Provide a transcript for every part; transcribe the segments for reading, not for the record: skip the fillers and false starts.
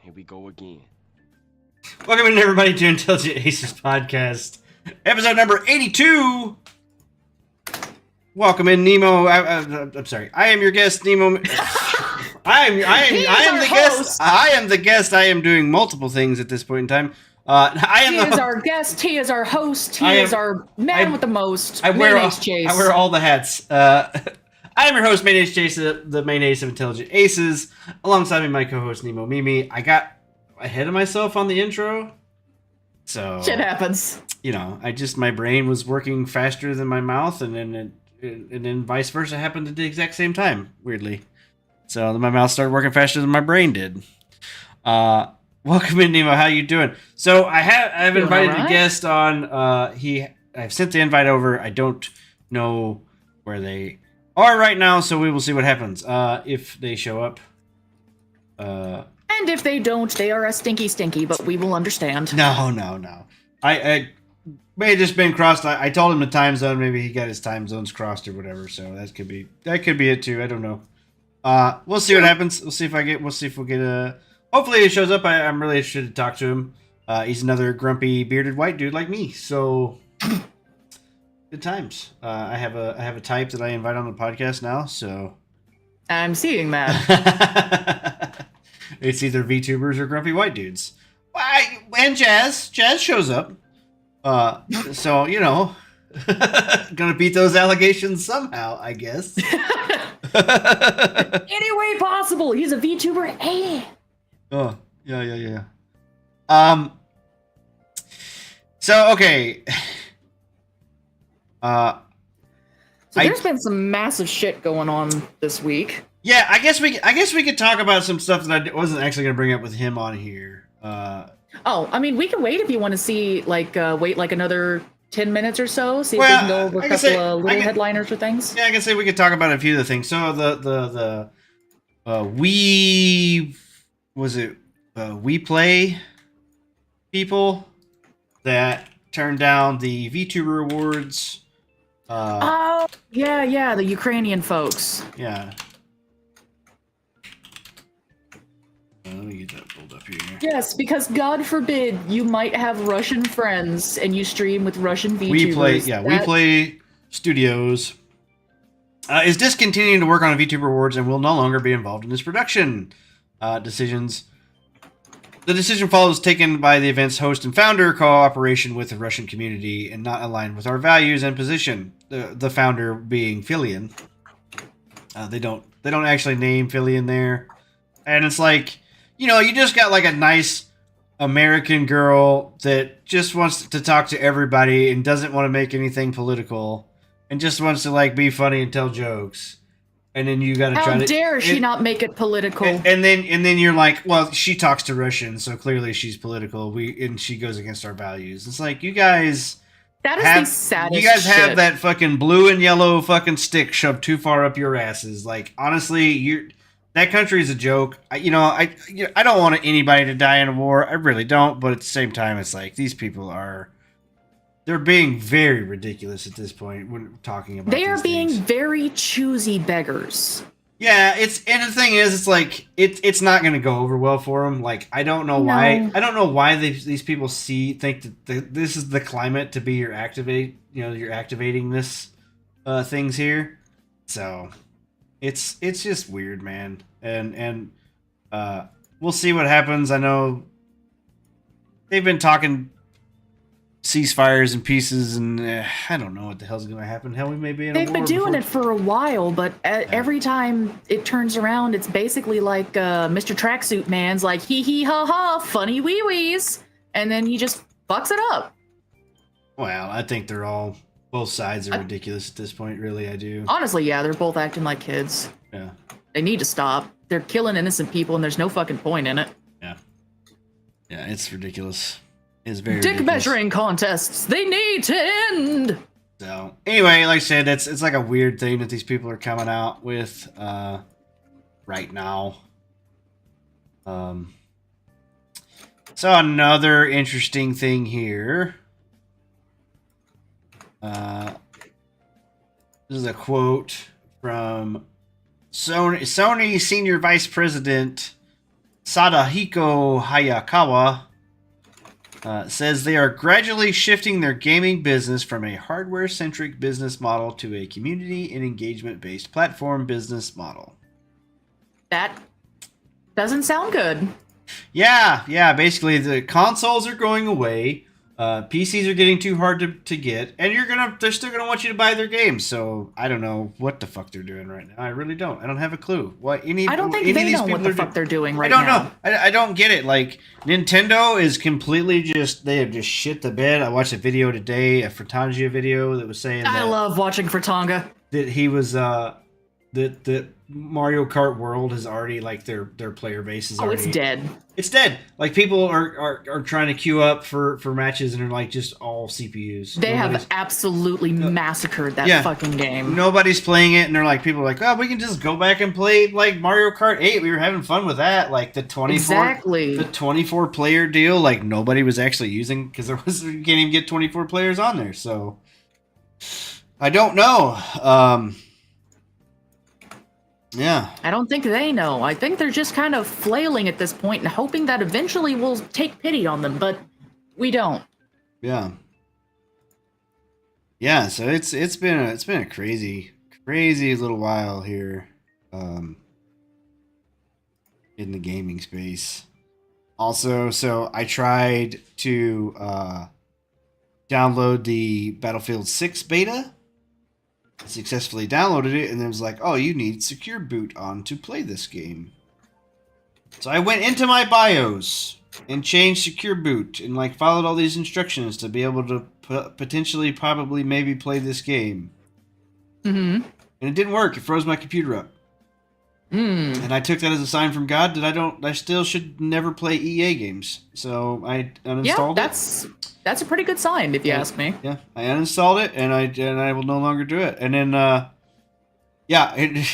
Here we go again. Welcome in, everybody, to Intelligent Aces Podcast, episode number 82. Welcome in, Nemo. I'm sorry. I am your guest, Nemo. I am the guest. I am the guest. I am doing multiple things at this point in time. He is our guest. He is our host. He is our man with the most. I wear all the hats. I am your host, MainAceChase, the main ace of Intelligent Aces. Alongside me, my co-host Nemo Mimi. I got ahead of myself on the intro, so shit happens. You know, my brain was working faster than my mouth, and then vice versa happened at the exact same time. Weirdly, so my mouth started working faster than my brain did. Welcome in, Nemo. How you doing? So I've invited a guest on. I've sent the invite over. I don't know where they are right now, so we will see what happens. If they show up. And if they don't, they are a stinky, but we will understand. No. I may have just been crossed. I told him the time zone. Maybe he got his time zones crossed or whatever. So that could be it too. I don't know. We'll see what happens. We'll see if we'll get a. Hopefully he shows up. I'm really interested to talk to him. He's another grumpy bearded white dude like me. So good times. I have a type that I invite on the podcast now. So I'm seeing that. It's either VTubers or grumpy white dudes. And Jazz shows up. So, you know, gonna beat those allegations somehow, I guess. Any way possible. He's a VTuber. Hey. Oh, yeah. So, okay. So there's been some massive shit going on this week. Yeah, I guess we could talk about some stuff that I wasn't actually going to bring up with him on here. I mean, we can wait if you want to see, wait another 10 minutes or so, see if we can go over a couple of little headliners or things. Yeah, I can say we could talk about a few of the things. So We Play people that turned down the VTuber awards. The Ukrainian folks. Yeah. Let me get that pulled up here. Yes, because God forbid you might have Russian friends and you stream with Russian VTubers. We Play Studios is discontinuing to work on VTuber awards and will no longer be involved in this production decisions. The decision follows taken by the event's host and founder, cooperation with the Russian community, and not aligned with our values and position. The founder being Filian. They don't actually name Filian there, and it's like, you know, you just got like a nice American girl that just wants to talk to everybody and doesn't want to make anything political, and just wants to be funny and tell jokes. And then you got to try to. How dare she not make it political? And then you're like, well, she talks to Russians, so clearly she's political. And she goes against our values. It's like, you guys. That is the saddest. You guys have that fucking blue and yellow fucking stick shoved too far up your asses. Like, honestly, that country is a joke. I don't want anybody to die in a war. I really don't. But at the same time, it's like, these people they're being very ridiculous at this point when talking about. They are being very choosy beggars. Yeah, and the thing is, it's like it's not going to go over well for them. Like, I don't know why. I don't know why these people think that this is the climate to be you're activating this things here. So it's just weird, man. And we'll see what happens. I know they've been talking ceasefires and pieces, and I don't know what the hell's going to happen. Hell, we may be in a war. They've been doing it for a while, but every time it turns around, it's basically like Mr. Tracksuit Man's like, hee hee ha ha, funny wee wees, and then he just fucks it up. Well, I think both sides are ridiculous at this point, really, I do. Honestly, yeah, they're both acting like kids. Yeah. They need to stop. They're killing innocent people, and there's no fucking point in it. Yeah. Yeah, it's ridiculous. Is very dick ridiculous. Measuring contests. They need to end. So anyway, like I said, it's like a weird thing that these people are coming out with right now. So another interesting thing here. This is a quote from Sony Senior Vice President Sadahiko Hayakawa says they are gradually shifting their gaming business from a hardware-centric business model to a community and engagement-based platform business model. That doesn't sound good. Yeah. Basically, the consoles are going away. PCs are getting too hard to get, and they're still gonna want you to buy their games. So I don't know what the fuck they're doing right now. I really don't. I don't have a clue. I don't think they know what the fuck they're doing right now. I don't know. I don't get it. Like, Nintendo is completely they have just shit the bed. I watched a video today, a Fratanga video that was saying I love watching Fratanga. That he was that Mario Kart World is already, like, their player base is already... it's dead. It's dead. Like, people are trying to queue up for matches and are, like, just all CPUs. They have absolutely massacred that fucking game. Nobody's playing it, and they're like, people are like, oh, we can just go back and play, like, Mario Kart 8. We were having fun with that. Like, the 24 player deal, like, nobody was actually using, because you can't even get 24 players on there. So I don't know. Yeah. I don't think they know. I think they're just kind of flailing at this point and hoping that eventually we'll take pity on them, but we don't. Yeah. Yeah, so it's been a crazy little while here in the gaming space. Also, so I tried to download the Battlefield 6 beta. Successfully downloaded it, and then it was like, oh, you need Secure Boot on to play this game. So I went into my BIOS and changed Secure Boot and, like, followed all these instructions to be able to potentially, probably, maybe play this game. Mm-hmm. And it didn't work. It froze my computer up. And I took that as a sign from God that I still should never play EA games. So I uninstalled it. That's a pretty good sign, if you ask me. Yeah, I uninstalled it, and I will no longer do it. And then,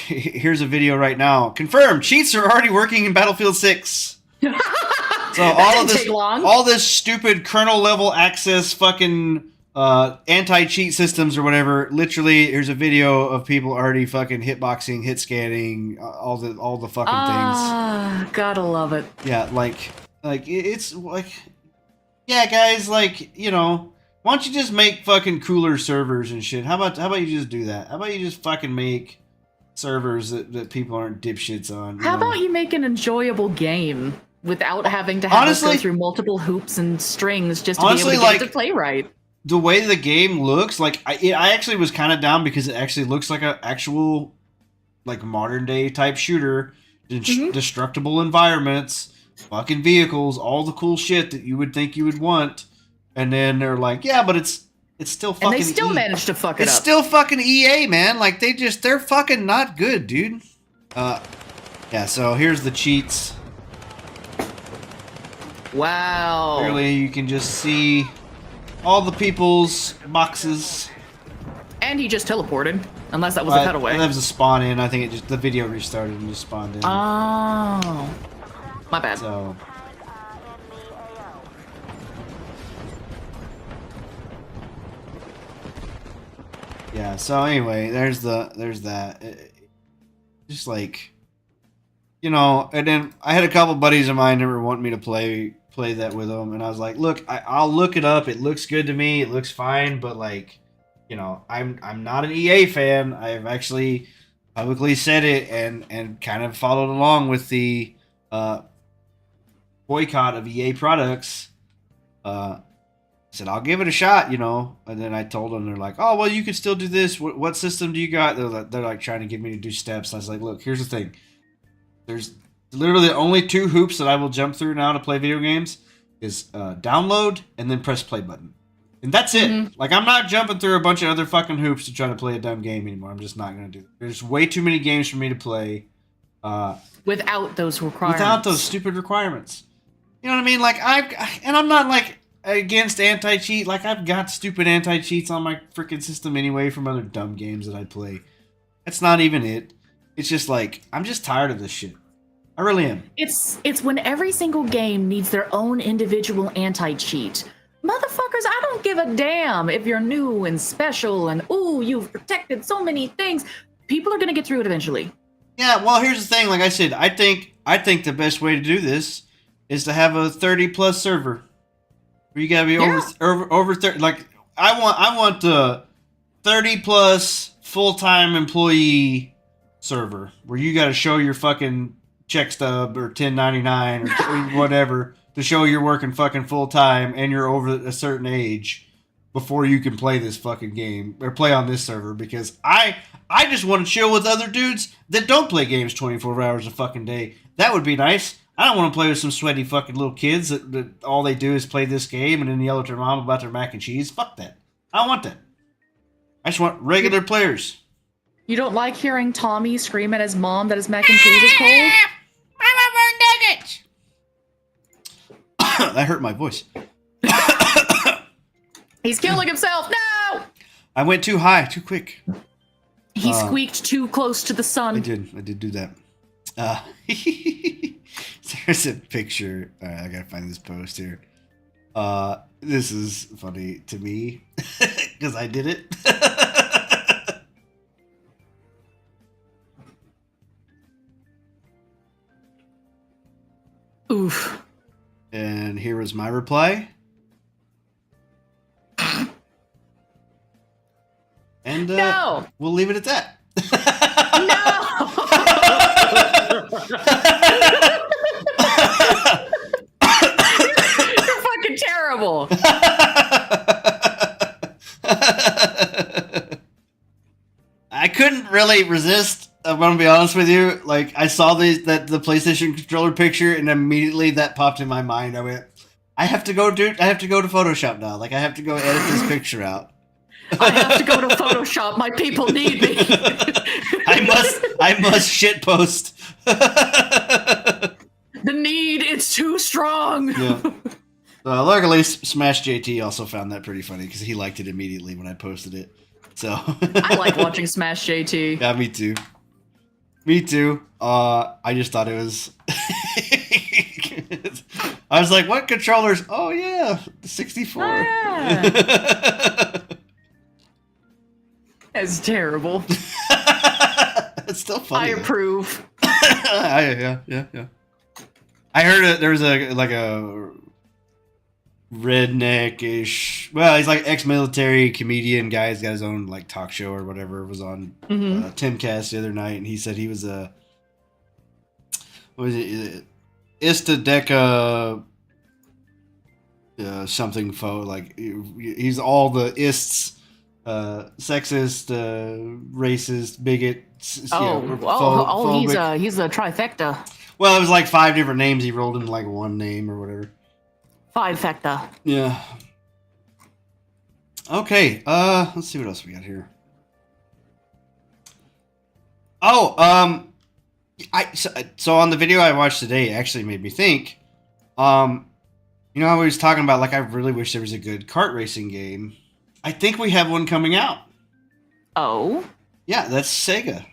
here's a video right now. Confirmed, cheats are already working in Battlefield 6. So all this stupid kernel level access fucking anti-cheat systems or whatever. Literally, here's a video of people already fucking hitboxing, hit scanning, all the fucking things. Gotta love it. Yeah, it's like. Yeah, guys, like, you know, why don't you just make fucking cooler servers and shit? How about you just do that? How about you just fucking make servers that people aren't dipshits on? How about you make an enjoyable game without having to have us go through multiple hoops and strings just to be able to get it to play right? The way the game looks, like, I actually was kind of down because it actually looks like an actual, like, modern day type shooter, destructible environments, fucking vehicles, all the cool shit that you would think you would want, and then they're like, yeah, but it's still fucking. And they still managed to fuck it up. It's still fucking EA, man. Like, they're fucking not good, dude. Yeah. So here's the cheats. Wow. Clearly, you can just see all the people's boxes. And he just teleported, unless that was a cutaway. That was a spawn in. I think the video restarted and just spawned in. Oh. My bad. So, yeah. So anyway, there's that. Just like, you know, and then I had a couple buddies of mine that were wanting me to play that with them, and I was like, look, I'll look it up. It looks good to me. It looks fine, but, like, you know, I'm not an EA fan. I've actually publicly said it and kind of followed along with the boycott of EA products. Said I'll give it a shot, you know, and then I told them, they're like, oh, well, you can still do this. What system do you got? They're like trying to get me to do steps. I was like, look, here's the thing. There's literally only two hoops that I will jump through now to play video games is download and then press play button. And that's it. Like, I'm not jumping through a bunch of other fucking hoops to try to play a dumb game anymore. I'm just not going to do it. There's way too many games for me to play. Without those requirements. Without those stupid requirements. You know what I mean? Like, I'm not, like, against anti-cheat. Like, I've got stupid anti-cheats on my freaking system anyway from other dumb games that I play. That's not even it. It's just like, I'm just tired of this shit. I really am. It's when every single game needs their own individual anti-cheat. Motherfuckers, I don't give a damn if you're new and special and, ooh, you've protected so many things. People are going to get through it eventually. Yeah, well, here's the thing. Like I said, I think I think the best way to do this is to have a 30+ server. Where you gotta be over 30. Like I want the 30+ full-time employee server where you gotta show your fucking check stub or 1099 or whatever to show you're working fucking full-time and you're over a certain age before you can play this fucking game or play on this server, because I just want to chill with other dudes that don't play games 24 hours a fucking day. That would be nice. I don't want to play with some sweaty fucking little kids that all they do is play this game and then yell at their mom about their mac and cheese. Fuck that. I don't want that. I just want regular players. You don't like hearing Tommy scream at his mom that his mac and cheese is cold? Mama nuggets. That hurt my voice. He's killing himself. No! I went too high, too quick. He squeaked too close to the sun. I did do that. There's a picture. All right, I gotta find this post here. This is funny to me because I did it. Oof. And here was my reply. And no! We'll leave it at that. You're fucking terrible. I couldn't really resist. I'm gonna be honest with you. Like, I saw the PlayStation controller picture, and immediately that popped in my mind. I went, I have to go to Photoshop now. Like, I have to go edit this picture out. I have to go to Photoshop. My people need me. I must shitpost. The need, it's too strong. Yeah. Luckily, Smash JT also found that pretty funny because he liked it immediately when I posted it. So I like watching Smash JT. Yeah, me too. Me too. I just thought it was. I was like, "What controllers?" Oh yeah, the 64. Oh, yeah. That's terrible. It's still funny. I approve. Yeah. I heard there was a redneck-ish. Well, he's like ex-military comedian guy. He's got his own like talk show or whatever. It was on Timcast the other night, and he said he was a what was it? Istadeca something foe. Like he's all the ists. Sexist, racist, bigot. He's a trifecta. Well, it was like 5 different names he rolled into like one name or whatever. 5-fecta. Yeah. Okay. Let's see what else we got here. Oh, so on the video I watched today, it actually made me think. I was talking about like I really wish there was a good kart racing game. I think we have one coming out. Oh? Yeah, that's Sega.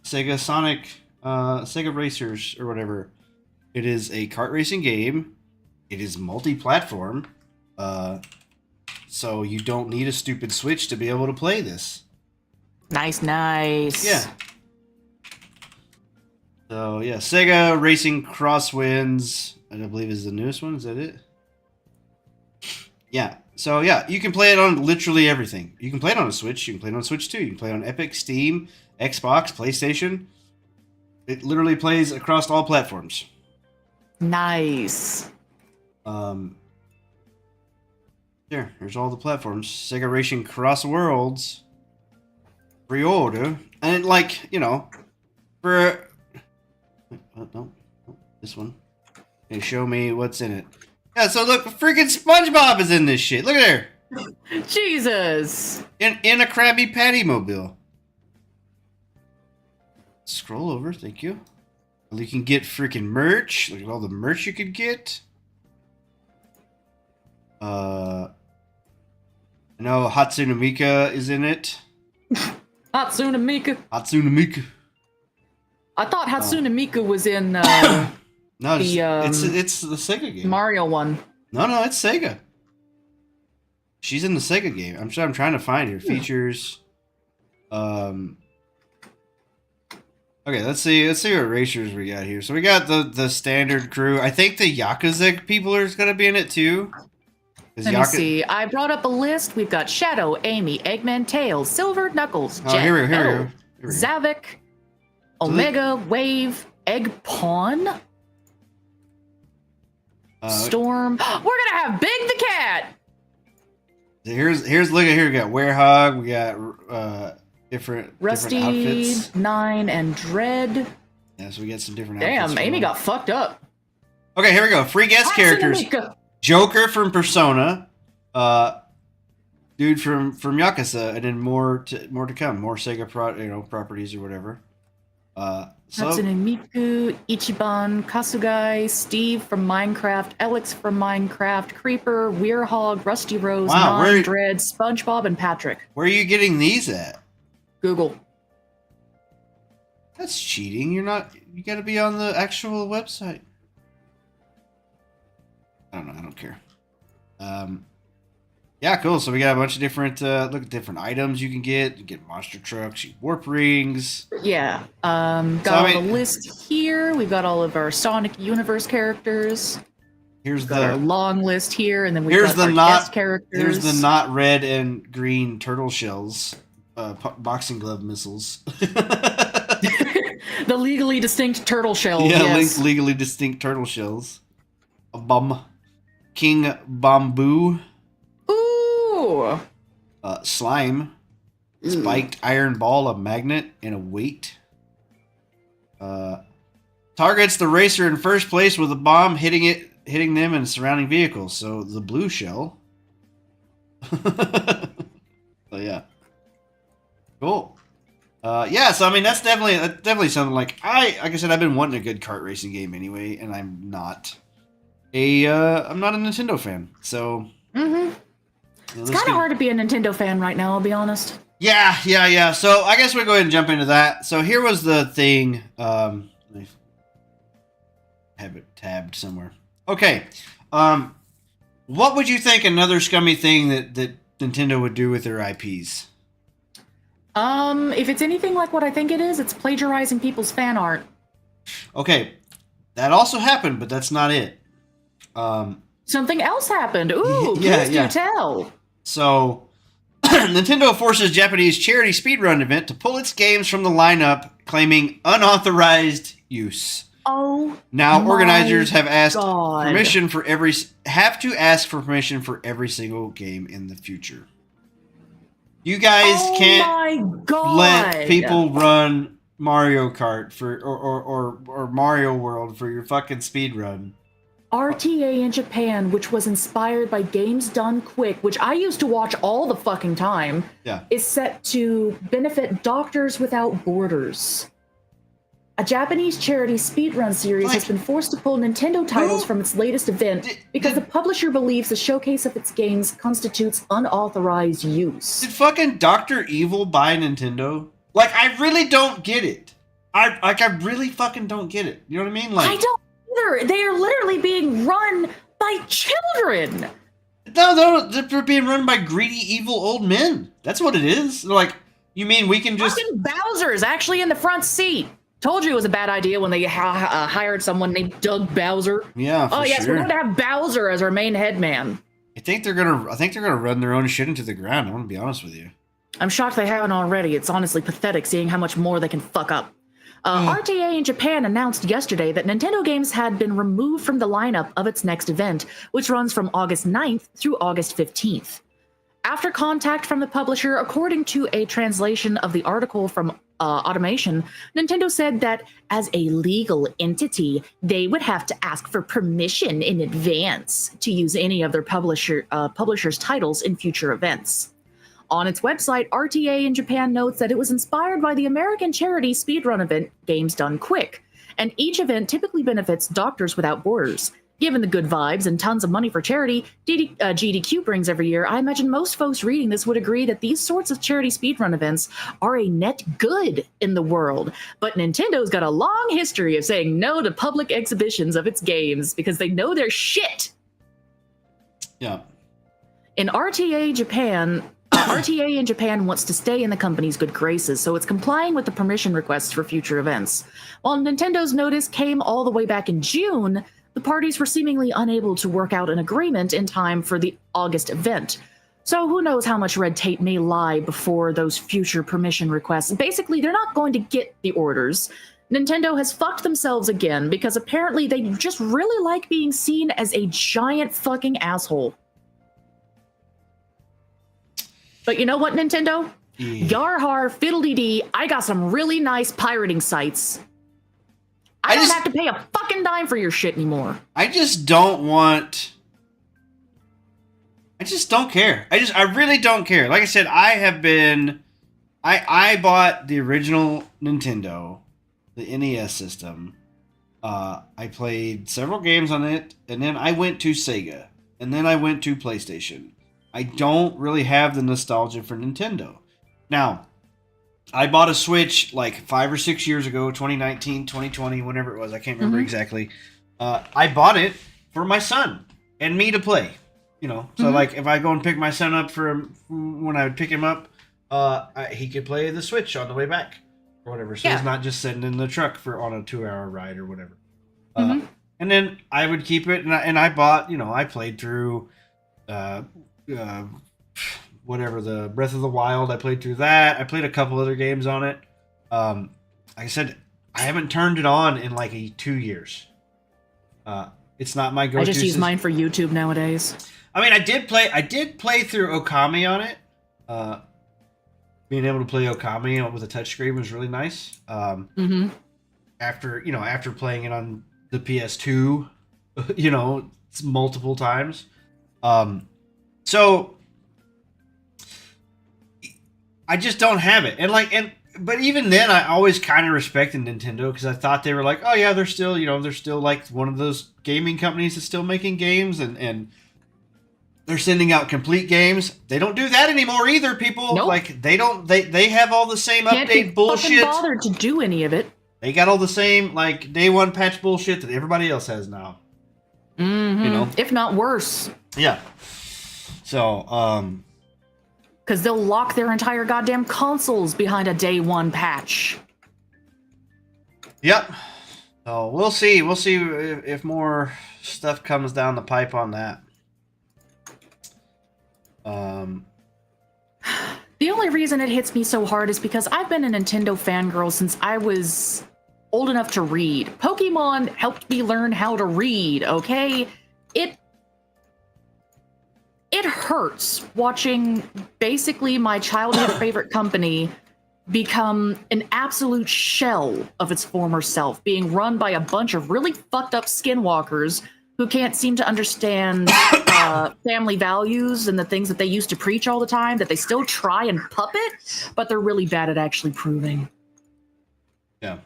Sega Sonic, Sega Racers or whatever. It is a kart racing game. It is multi-platform. So you don't need a stupid Switch to be able to play this. Nice. Yeah. So yeah, Sega Racing Crosswinds, I believe is the newest one. Is that it? Yeah. So yeah, you can play it on literally everything. You can play it on a Switch. You can play it on Switch 2. You can play it on Epic, Steam, Xbox, PlayStation. It literally plays across all platforms. Nice. There's all the platforms. Sega Racing Cross Worlds. Pre-order. And for... No, this one. And show me what's in it. Yeah, so look, freaking SpongeBob is in this shit. Look at her. Jesus. In a Krabby Patty mobile. Scroll over, thank you. You can get freaking merch. Look at all the merch you could get. I know Hatsune Miku is in it. Hatsune Miku. I thought Hatsune Miku was in no, it's the Sega game. Mario one. No, it's Sega. She's in the Sega game. I'm trying to find her features. Okay, let's see what racers we got here. So we got the standard crew. I think the Yakuza people are going to be in it too. Let me see. I brought up a list. We've got Shadow, Amy, Eggman, Tails, Silver, Knuckles, Jet, here we go. Zavik, Omega, Wave, Egg Pawn, Storm. We're gonna have Big the Cat. Here's look at here. We got Werehog. We got different Rusty, outfits. Nine, and Dread. Yeah, so we got some different outfits. Damn, Amy got fucked up. Okay, here we go. Free guest characters. Joker from Persona, dude from Yakuza, and then more to come. More Sega properties or whatever. Hatsune Miku, Ichiban, Kasugai, Steve from Minecraft, Alex from Minecraft, Creeper, Weirhog, Rusty Rose, Nine, Dread, SpongeBob, and Patrick. Where are you getting these at? Google. That's cheating. You got to be on the actual website. I don't know. I don't care. Yeah, cool. So we got a bunch of different look at different items you can get. You get monster trucks, you warp rings. Yeah. Got all the list here. We've got all of our Sonic Universe characters. Here's our long list here, and then we've got our guest characters. Here's the not red and green turtle shells, boxing glove missiles. The legally distinct turtle shells. Yeah, yes. legally distinct turtle shells. A bum. King Bamboo. Ooh. Slime. Spiked iron ball, a magnet, and a weight. Targets the racer in first place with a bomb, hitting them and surrounding vehicles. So the blue shell. So yeah. Cool. Yeah, so I mean that's definitely something like I said, I've been wanting a good kart racing game anyway, and I'm not a Nintendo fan. So it's kind of hard to be a Nintendo fan right now, I'll be honest. Yeah. So I guess we'll go ahead and jump into that. So here was the thing. Let me have it tabbed somewhere. Okay. What would you think another scummy thing that Nintendo would do with their IPs? If it's anything like what I think it is, it's plagiarizing people's fan art. Okay. That also happened, but that's not it. Something else happened. Ooh, please do tell. So, Nintendo forces Japanese charity speedrun event to pull its games from the lineup, claiming unauthorized use. Oh, now organizers have asked permission for every single game in the future. You guys can't let people run Mario Kart or Mario World for your fucking speedrun. RTA in Japan, which was inspired by Games Done Quick, which I used to watch all the fucking time, is set to benefit Doctors Without Borders. A Japanese charity speedrun series has been forced to pull Nintendo titles from its latest event because the publisher believes the showcase of its games constitutes unauthorized use. Did fucking Dr. Evil buy Nintendo? Like, I really don't get it. I really fucking don't get it. You know what I mean? Like, I don't either. They are literally being run by children. No, they're being run by greedy, evil old men. That's what it is. They're like, you mean we can just... Fucking Bowser's actually in the front seat. Told you it was a bad idea when they hired someone named Doug Bowser. Yeah, for sure. We're going to have Bowser as our main head man. I think they're gonna run their own shit into the ground. I want to be honest with you. I'm shocked they haven't already. It's honestly pathetic seeing how much more they can fuck up. RTA in Japan announced yesterday that Nintendo games had been removed from the lineup of its next event, which runs from August 9th through August 15th. After contact from the publisher, according to a translation of the article from Automation, Nintendo said that as a legal entity, they would have to ask for permission in advance to use any of their publishers' titles in future events. On its website, RTA in Japan notes that it was inspired by the American charity speedrun event Games Done Quick, and each event typically benefits Doctors Without Borders. Given the good vibes and tons of money for charity GDQ brings every year, I imagine most folks reading this would agree that these sorts of charity speedrun events are a net good in the world. But Nintendo's got a long history of saying no to public exhibitions of its games because they know their shit. Yeah. In RTA Japan, RTA in Japan wants to stay in the company's good graces, so it's complying with the permission requests for future events. While Nintendo's notice came all the way back in June, the parties were seemingly unable to work out an agreement in time for the August event. So who knows how much red tape may lie before those future permission requests. Basically, they're not going to get the orders. Nintendo has fucked themselves again because apparently they just really like being seen as a giant fucking asshole. But you know what, Nintendo? Yar har, fiddle-dee-dee, I got some really nice pirating sites. I don't have to pay a fucking dime for your shit anymore. I just don't care. I really don't care. Like I said, I bought the original Nintendo, the NES system. I played several games on it, and then I went to Sega, and then I went to PlayStation. I don't really have the nostalgia for Nintendo. Now, I bought a Switch like 5 or 6 years ago, 2019, 2020, whenever it was. I can't remember exactly. I bought it for my son and me to play. You know, so like if I go and pick my son up when I would pick him up, he could play the Switch on the way back or whatever. So he's not just sitting in the truck on a 2-hour ride or whatever. And then I would keep it, and I bought, I played through whatever, the Breath of the Wild. I played through that. I played a couple other games on it. Like I said, I haven't turned it on in like 2 years. It's not my go-to. I just use mine for YouTube nowadays. I mean, I did play through Okami on it. Being able to play Okami with a touchscreen was really nice. After playing it on the PS2, multiple times. So I just don't have it. But even then, I always kind of respected Nintendo because I thought they were like, oh yeah, they're still like one of those gaming companies that's still making games and they're sending out complete games. They don't do that anymore either, people. Nope. Like they have all the same update bullshit. Can't be bothered to do any of it. They got all the same like day one patch bullshit that everybody else has now. If not worse. Yeah. So, because they'll lock their entire goddamn consoles behind a day one patch. Yep. So we'll see. We'll see if more stuff comes down the pipe on that. The only reason it hits me so hard is because I've been a Nintendo fangirl since I was old enough to read. Pokemon helped me learn how to read, okay? It hurts watching basically my childhood favorite company become an absolute shell of its former self, being run by a bunch of really fucked up skinwalkers who can't seem to understand family values and the things that they used to preach all the time, that they still try and puppet, but they're really bad at actually proving. Yeah.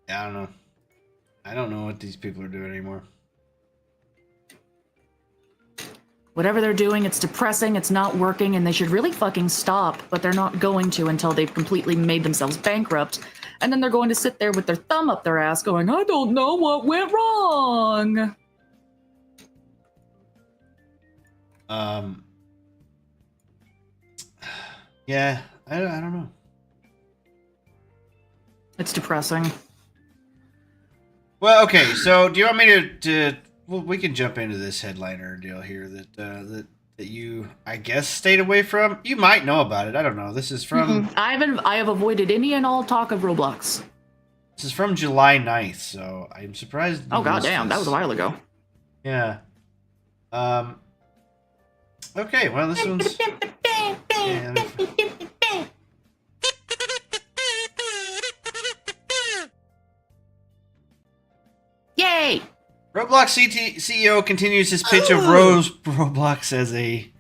I don't know. I don't know what these people are doing anymore. Whatever they're doing, it's depressing, it's not working, and they should really fucking stop, but they're not going to until they've completely made themselves bankrupt. And then they're going to sit there with their thumb up their ass going, I don't know what went wrong. Yeah, I don't know. It's depressing. Well, okay, so do you want me to well, we can jump into this headliner deal here that you, I guess, stayed away from. You might know about it. I don't know. This is from... I have avoided any and all talk of Roblox. This is from July 9th, so I'm surprised. Oh, goddamn. That was a while ago. Yeah. Okay, well, this one's... Yay! Roblox CEO continues his pitch of Roblox as a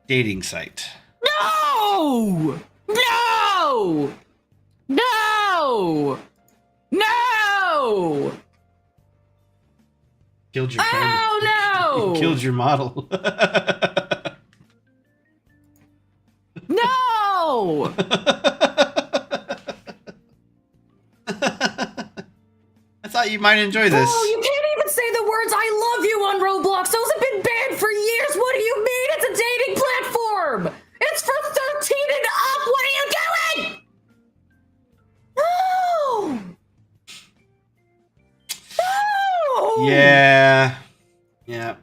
dating site. No! No! No! No! Killed your camera. Oh, no! Killed your model. No! I thought you might enjoy this. Oh, you can't even say the words "I love you" on Roblox. Those have been banned for years. What do you mean? It's a dating Yeah. Yeah.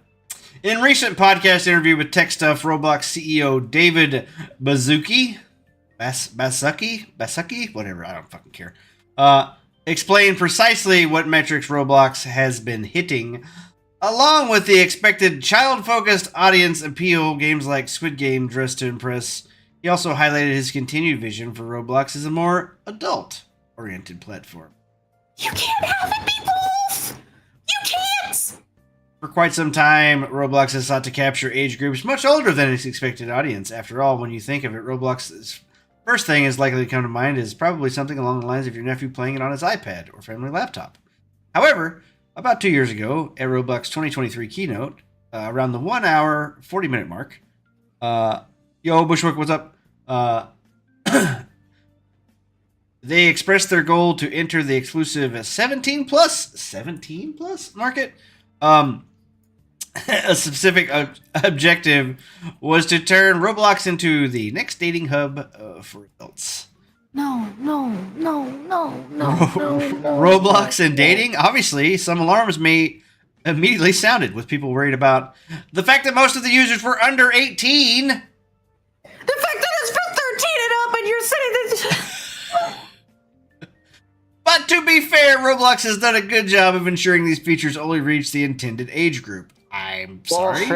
In recent podcast interview with Tech Stuff, Roblox CEO David Baszucki, whatever, I don't fucking care, explained precisely what metrics Roblox has been hitting, along with the expected child-focused audience appeal games like Squid Game dressed to impress. He also highlighted his continued vision for Roblox as a more adult-oriented platform. You can't have it be both! You can't! For quite some time, Roblox has sought to capture age groups much older than its expected audience. After all, when you think of it, Roblox's first thing is likely to come to mind is probably something along the lines of your nephew playing it on his iPad or family laptop. However, about 2 years ago, at Roblox 2023 keynote, around the 1 hour, 40-minute mark, yo, Bushwick, what's up? They expressed their goal to enter the exclusive 17 plus market. A specific objective was to turn Roblox into the next dating hub for adults. No. Roblox and dating? Obviously, some alarms may immediately sounded, with people worried about the fact that most of the users were under 18. The fact that it's for 13 and up, and you're saying that... But to be fair, Roblox has done a good job of ensuring these features only reach the intended age group. I'm sorry.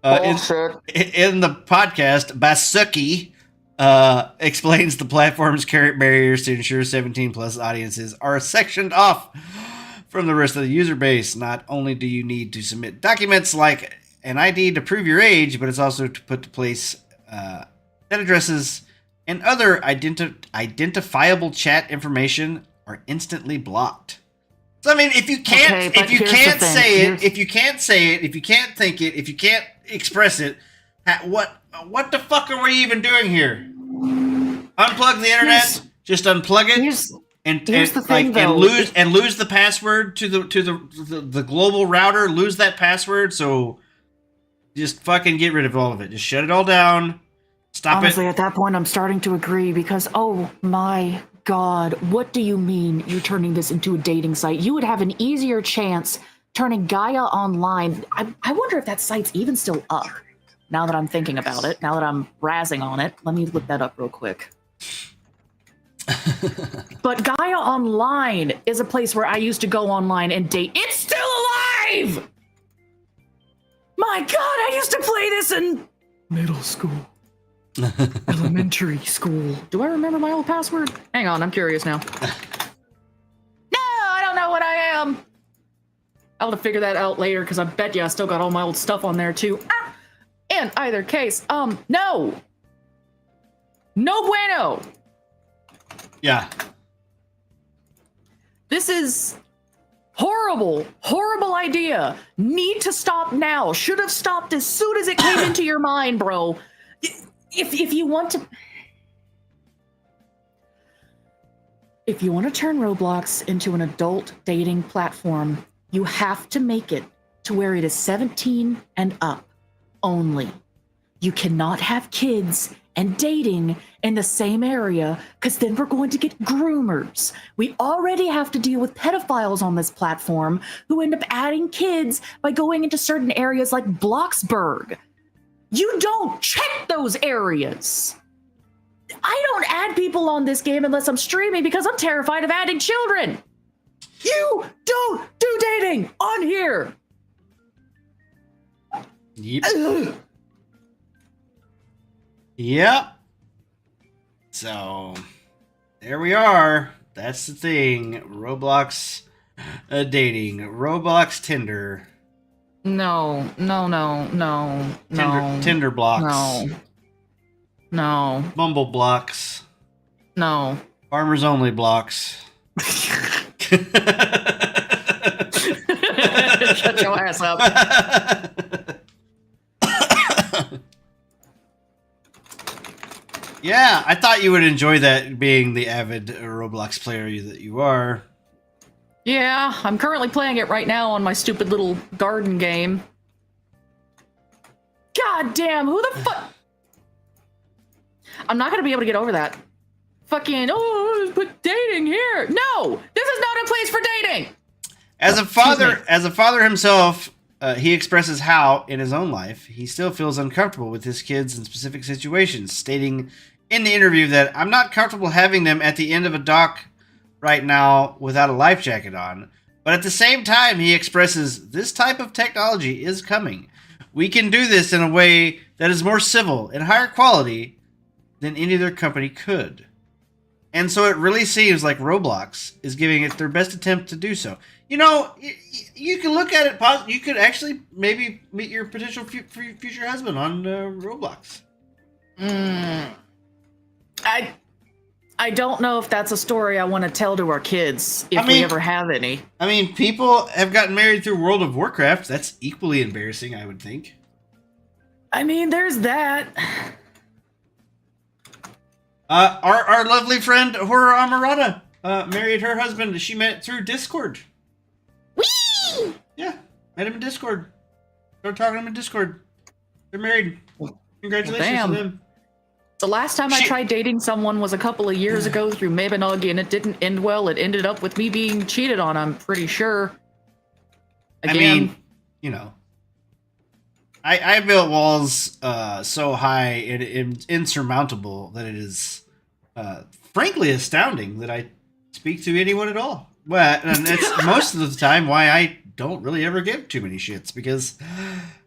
Bullshit. In the podcast, Baszucki explains the platform's current barriers to ensure 17 plus audiences are sectioned off from the rest of the user base. Not only do you need to submit documents like an ID to prove your age, but it's also to put to place that addresses and other identifiable chat information are instantly blocked. So I mean, if you can't say it, if you can't think it, if you can't express it, what the fuck are we even doing here? Unplug the internet, just unplug it, and lose the password to the global router. Lose that password, so just fucking get rid of all of it. Just shut it all down. Stop Honestly, it. at that point, I'm starting to agree because, oh my God, what do you mean you're turning this into a dating site? You would have an easier chance turning Gaia Online. I wonder if that site's even still up. Now that I'm thinking about it, now that I'm razzing on it, let me look that up real quick. But Gaia Online is a place where I used to go online and date. It's still alive! My God, I used to play this in middle school. Elementary school. Do I remember my old password? Hang on, I'm curious now. No, I don't know what I am. I'll have to figure that out later because I bet you I still got all my old stuff on there too. Ah! In either case, no. No bueno. Yeah. This is horrible idea. Need to stop now. Should have stopped as soon as it came into your mind, bro. If you want to turn Roblox into an adult dating platform, you have to make it to where it is 17 and up only. You cannot have kids and dating in the same area because then we're going to get groomers. We already have to deal with pedophiles on this platform who end up adding kids by going into certain areas like Bloxburg. You don't check those areas. I don't add people on this game unless I'm streaming because I'm terrified of adding children. You don't do dating on here. Yep. Yep. So, there we are. That's the thing. Roblox dating. Roblox Tinder. No. Tinder blocks. No. Bumble blocks. No. Farmers only blocks. Shut your ass up. Yeah, I thought you would enjoy that, being the avid Roblox player that you are. Yeah, I'm currently playing it right now on my stupid little garden game. God damn, who the fuck? I'm not gonna be able to get over that. Fucking, put dating here. No, this is not a place for dating. As a father himself, he expresses how, in his own life, he still feels uncomfortable with his kids in specific situations, stating in the interview that I'm not comfortable having them at the end of a dock right now without a life jacket on. But at the same time, he expresses this type of technology is coming. We can do this in a way that is more civil and higher quality than any other company could. And so it really seems like Roblox is giving it their best attempt to do so. You know, you can look at it. You could actually maybe meet your potential future husband on Roblox. I don't know if that's a story I want to tell to our kids if we ever have any. I mean, people have gotten married through World of Warcraft. That's equally embarrassing, I would think. I mean, there's that. Our lovely friend Horror Amarada married her husband. She met through Discord. Whee! Yeah, met him in Discord. Started talking to him in Discord. They're married. Congratulations to them. The last time I tried dating someone was a couple of years ago through Mabinogi, and it didn't end well. It ended up with me being cheated on, I'm pretty sure. Again, I mean, you know, I built walls so high and insurmountable that it is frankly astounding that I speak to anyone at all. Well, and that's most of the time why I don't really ever give too many shits, because,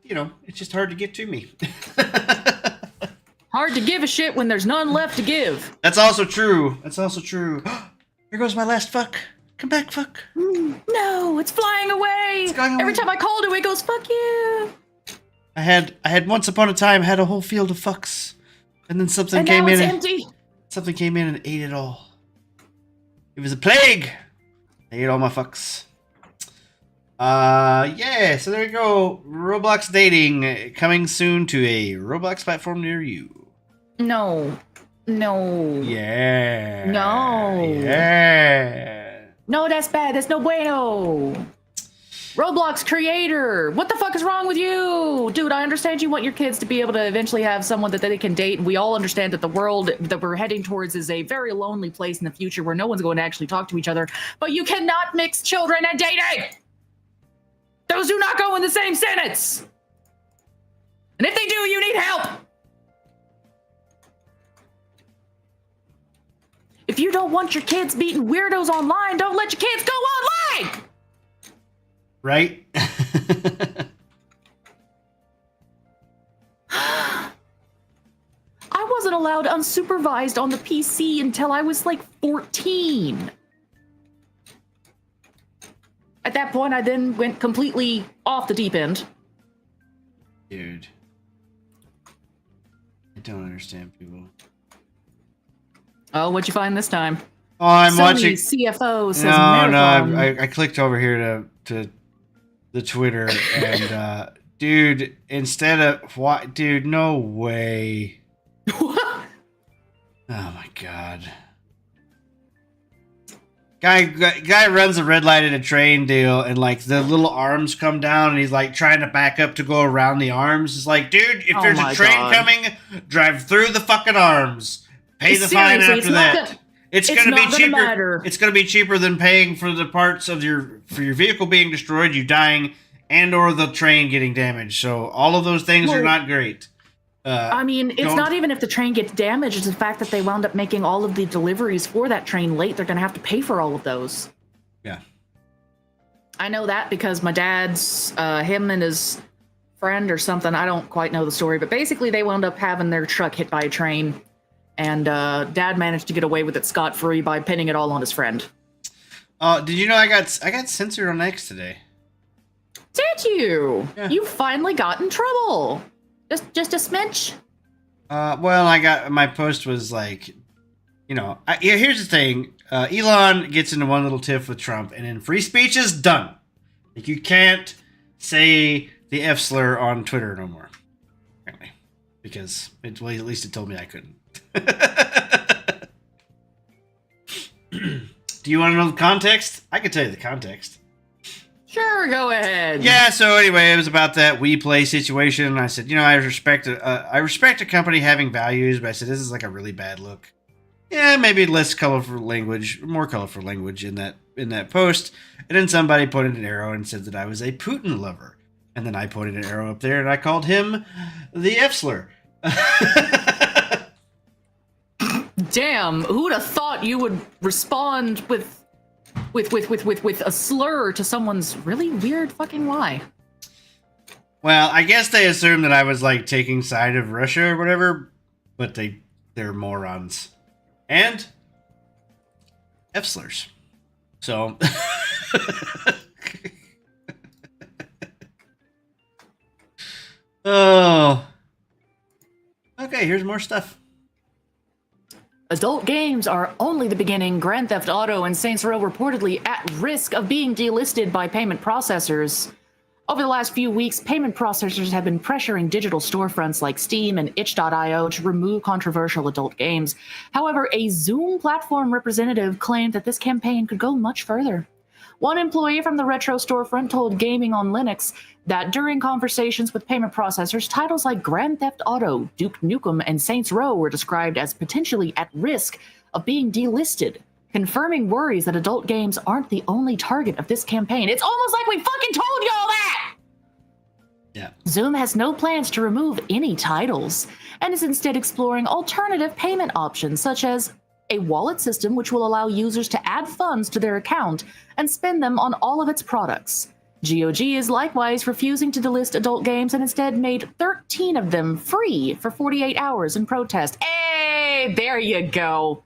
you know, it's just hard to get to me. Hard to give a shit when there's none left to give. That's also true. Here goes my last fuck. Come back, fuck. No, it's flying away. It's going away. Every time I call to it, it goes, fuck you. I had once upon a time had a whole field of fucks, and then something came in. Empty. Something came in and ate it all. It was a plague. They ate all my fucks. Yeah, so there you go. Roblox dating coming soon to a Roblox platform near you. No. Yeah. No. Yeah. No, that's bad. That's no bueno. Roblox creator. What the fuck is wrong with you? Dude, I understand you want your kids to be able to eventually have someone that they can date. And we all understand that the world that we're heading towards is a very lonely place in the future where no one's going to actually talk to each other. But you cannot mix children and dating. Those do not go in the same sentence. And if they do, you need help. If you don't want your kids meeting weirdos online, don't let your kids go online. Right? I wasn't allowed unsupervised on the PC until I was like 14. At that point, I then went completely off the deep end. Dude. I don't understand people. Oh, what'd you find this time? Oh, I'm Sony watching. CFO says No, I clicked over here to the Twitter, and dude, instead of what? Dude, no way. What? Oh my god. Guy runs a red light at a train deal, and like the little arms come down, and he's like trying to back up to go around the arms. It's like, dude, if there's a train coming, drive through the fucking arms. Pay the fine after that. It's gonna be cheaper. Matter. It's gonna be cheaper than paying for the parts of your vehicle being destroyed, you dying, and or the train getting damaged. So all of those things are not great. I mean, it's not even if the train gets damaged, it's the fact that they wound up making all of the deliveries for that train late. They're going to have to pay for all of those. Yeah. I know that because my dad's, him and his friend or something, I don't quite know the story, but basically they wound up having their truck hit by a train, and dad managed to get away with it scot-free by pinning it all on his friend. Did you know I got censored on X today? Did you? Yeah. You finally got in trouble. Just a smidge? Well, I got, my post was like, you know, here's the thing. Elon gets into one little tiff with Trump, and then free speech is done. Like, you can't say the F slur on Twitter no more. Apparently. Because, at least it told me I couldn't. Do you want to know the context? I can tell you the context. Sure, go ahead. Yeah, so anyway, it was about that We Play situation. I said, you know, I respect a company having values, but I said, this is like a really bad look. yeah, maybe less colorful language, more colorful language in that post. And then somebody pointed an arrow and said that I was a Putin lover. And then I pointed an arrow up there and I called him the F-slur. Damn, who'd have thought you would respond with a slur to someone's really weird fucking lie? Well, I guess they assumed that I was like taking side of Russia or whatever, but they're morons. And F-slurs. So oh. Okay, here's more stuff. Adult games are only the beginning. Grand Theft Auto and Saints Row reportedly at risk of being delisted by payment processors. Over the last few weeks, payment processors have been pressuring digital storefronts like Steam and itch.io to remove controversial adult games. However, a Zoom platform representative claimed that this campaign could go much further. One employee from the retro storefront told Gaming on Linux that during conversations with payment processors, titles like Grand Theft Auto, Duke Nukem, and Saints Row were described as potentially at risk of being delisted, confirming worries that adult games aren't the only target of this campaign. It's almost like we fucking told y'all that! Yeah. Zoom has no plans to remove any titles and is instead exploring alternative payment options such as a wallet system which will allow users to add funds to their account and spend them on all of its products. GOG is likewise refusing to delist adult games and instead made 13 of them free for 48 hours in protest. Hey, there you go.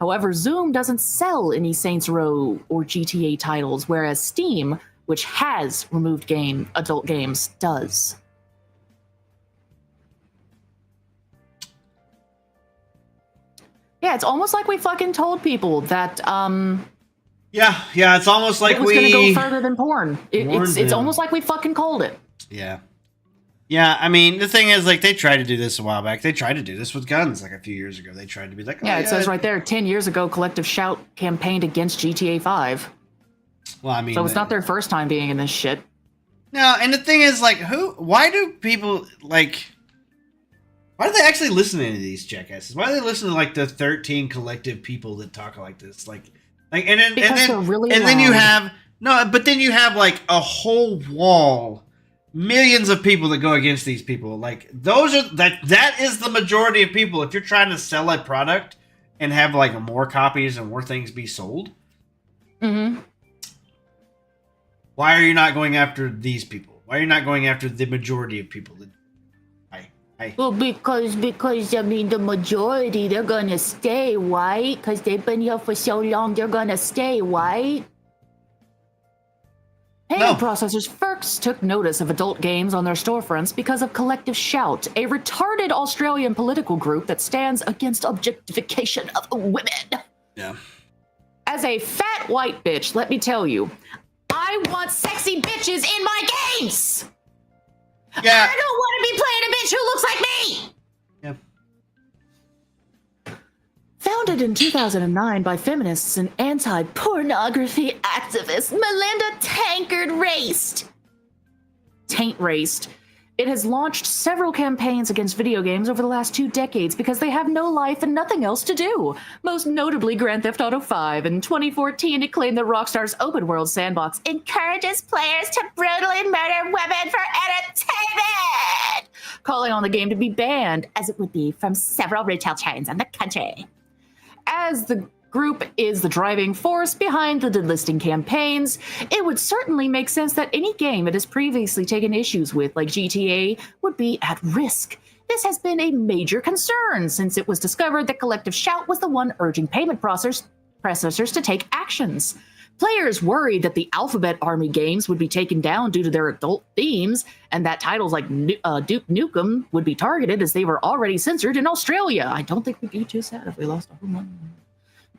However, Zoom doesn't sell any Saints Row or GTA titles, whereas Steam, which has removed adult games, does. Yeah, it's almost like we fucking told people that Yeah, it's almost like it was going to go further than porn. It's almost like we fucking called it. Yeah. Yeah, I mean, the thing is, like, they tried to do this a while back. They tried to do this with guns, like, a few years ago. They tried to be like, oh, yeah, it says right there, 10 years ago, Collective Shout campaigned against GTA 5. Well, I mean... So it's not their first time being in this shit. No, and the thing is, like, why do people, like... Why do they actually listen to any of these jackasses? Why do they listen to, like, the 13 collective people that talk like this? Like, and then... Because and then, they're really and loud. then you have... No, but then you have, like, a whole wall... Millions of people that go against these people. Like, those are that is the majority of people. If you're trying to sell a product and have like more copies and more things be sold, why are you not going after these people? Why are you not going after the majority of people? Well, because I mean, the majority, they're gonna stay white because they've been here for so long. They're gonna stay white. Payment processors first took notice of adult games on their storefronts because of Collective Shout, a retarded Australian political group that stands against objectification of women. Yeah. As a fat white bitch, let me tell you, I want sexy bitches in my games! Yeah. I don't want to be playing a bitch who looks like me! Yeah. Founded in 2009 by feminists and anti-pornography activist Melinda Taint Raced, it has launched several campaigns against video games over the last 2 decades because they have no life and nothing else to do. Most notably Grand Theft Auto 5. In 2014, it claimed that Rockstar's open world sandbox encourages players to brutally murder women for entertainment, calling on the game to be banned, as it would be from several retail chains in the country. As the group is the driving force behind the delisting campaigns, it would certainly make sense that any game it has previously taken issues with, like GTA, would be at risk. This has been a major concern since it was discovered that Collective Shout was the one urging payment processors to take actions. Players worried that the Alphabet Army games would be taken down due to their adult themes, and that titles like Duke Nukem would be targeted as they were already censored in Australia. I don't think we'd be too sad if we lost a whole month.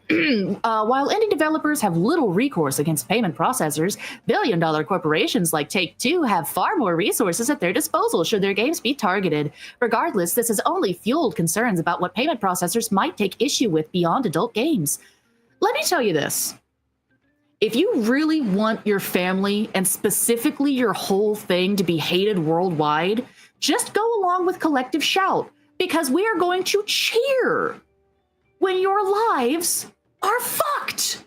While indie developers have little recourse against payment processors, billion-dollar corporations like Take-Two have far more resources at their disposal should their games be targeted. Regardless, this has only fueled concerns about what payment processors might take issue with beyond adult games. Let me tell you this. If you really want your family, and specifically your whole thing, to be hated worldwide, just go along with Collective Shout, because we are going to cheer. when your lives are fucked.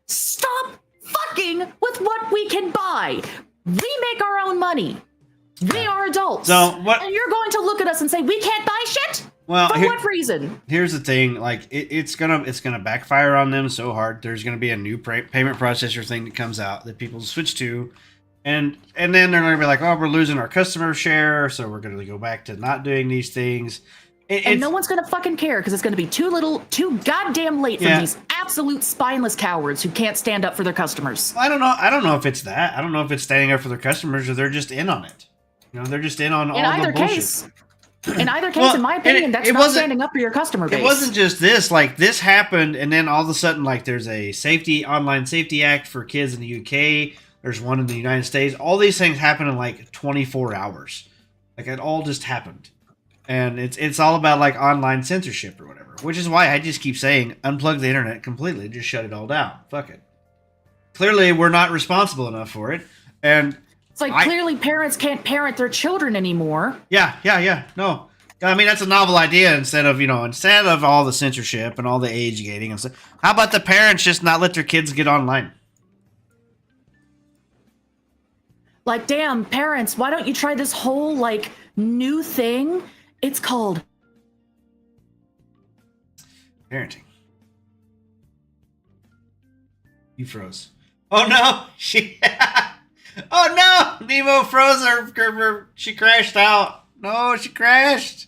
Stop fucking with what we can buy. We make our own money. We are adults. So what? And you're going to look at us and say we can't buy shit? Well, for what reason? Here's the thing: like it's gonna backfire on them so hard. There's gonna be a new payment processor thing that comes out that people switch to, and then they're gonna be like, oh, we're losing our customer share, so we're gonna go back to not doing these things. And no one's gonna fucking care because it's gonna be too goddamn late for these absolute spineless cowards who can't stand up for their customers. I don't know if it's that. I don't know if it's standing up for their customers or they're just in on it. You know, they're just in on all the bullshit. In either case, in my opinion, that's not standing up for your customer base. It wasn't just this. Like, this happened, and then all of a sudden, like, there's a online safety act for kids in the UK. There's one in the United States. All these things happen in, like, 24 hours. Like, it all just happened. And it's all about, like, online censorship or whatever. Which is why I just keep saying, unplug the internet completely. Just shut it all down. Fuck it. Clearly, we're not responsible enough for it. And... it's like clearly parents can't parent their children anymore. Yeah. No. I mean, that's a novel idea instead of all the censorship and all the age gating and stuff. How about the parents just not let their kids get online? Like, damn, parents, why don't you try this whole, like, new thing? It's called parenting. You froze. Oh, no. Oh no! Nemo froze her. She crashed out. No, she crashed.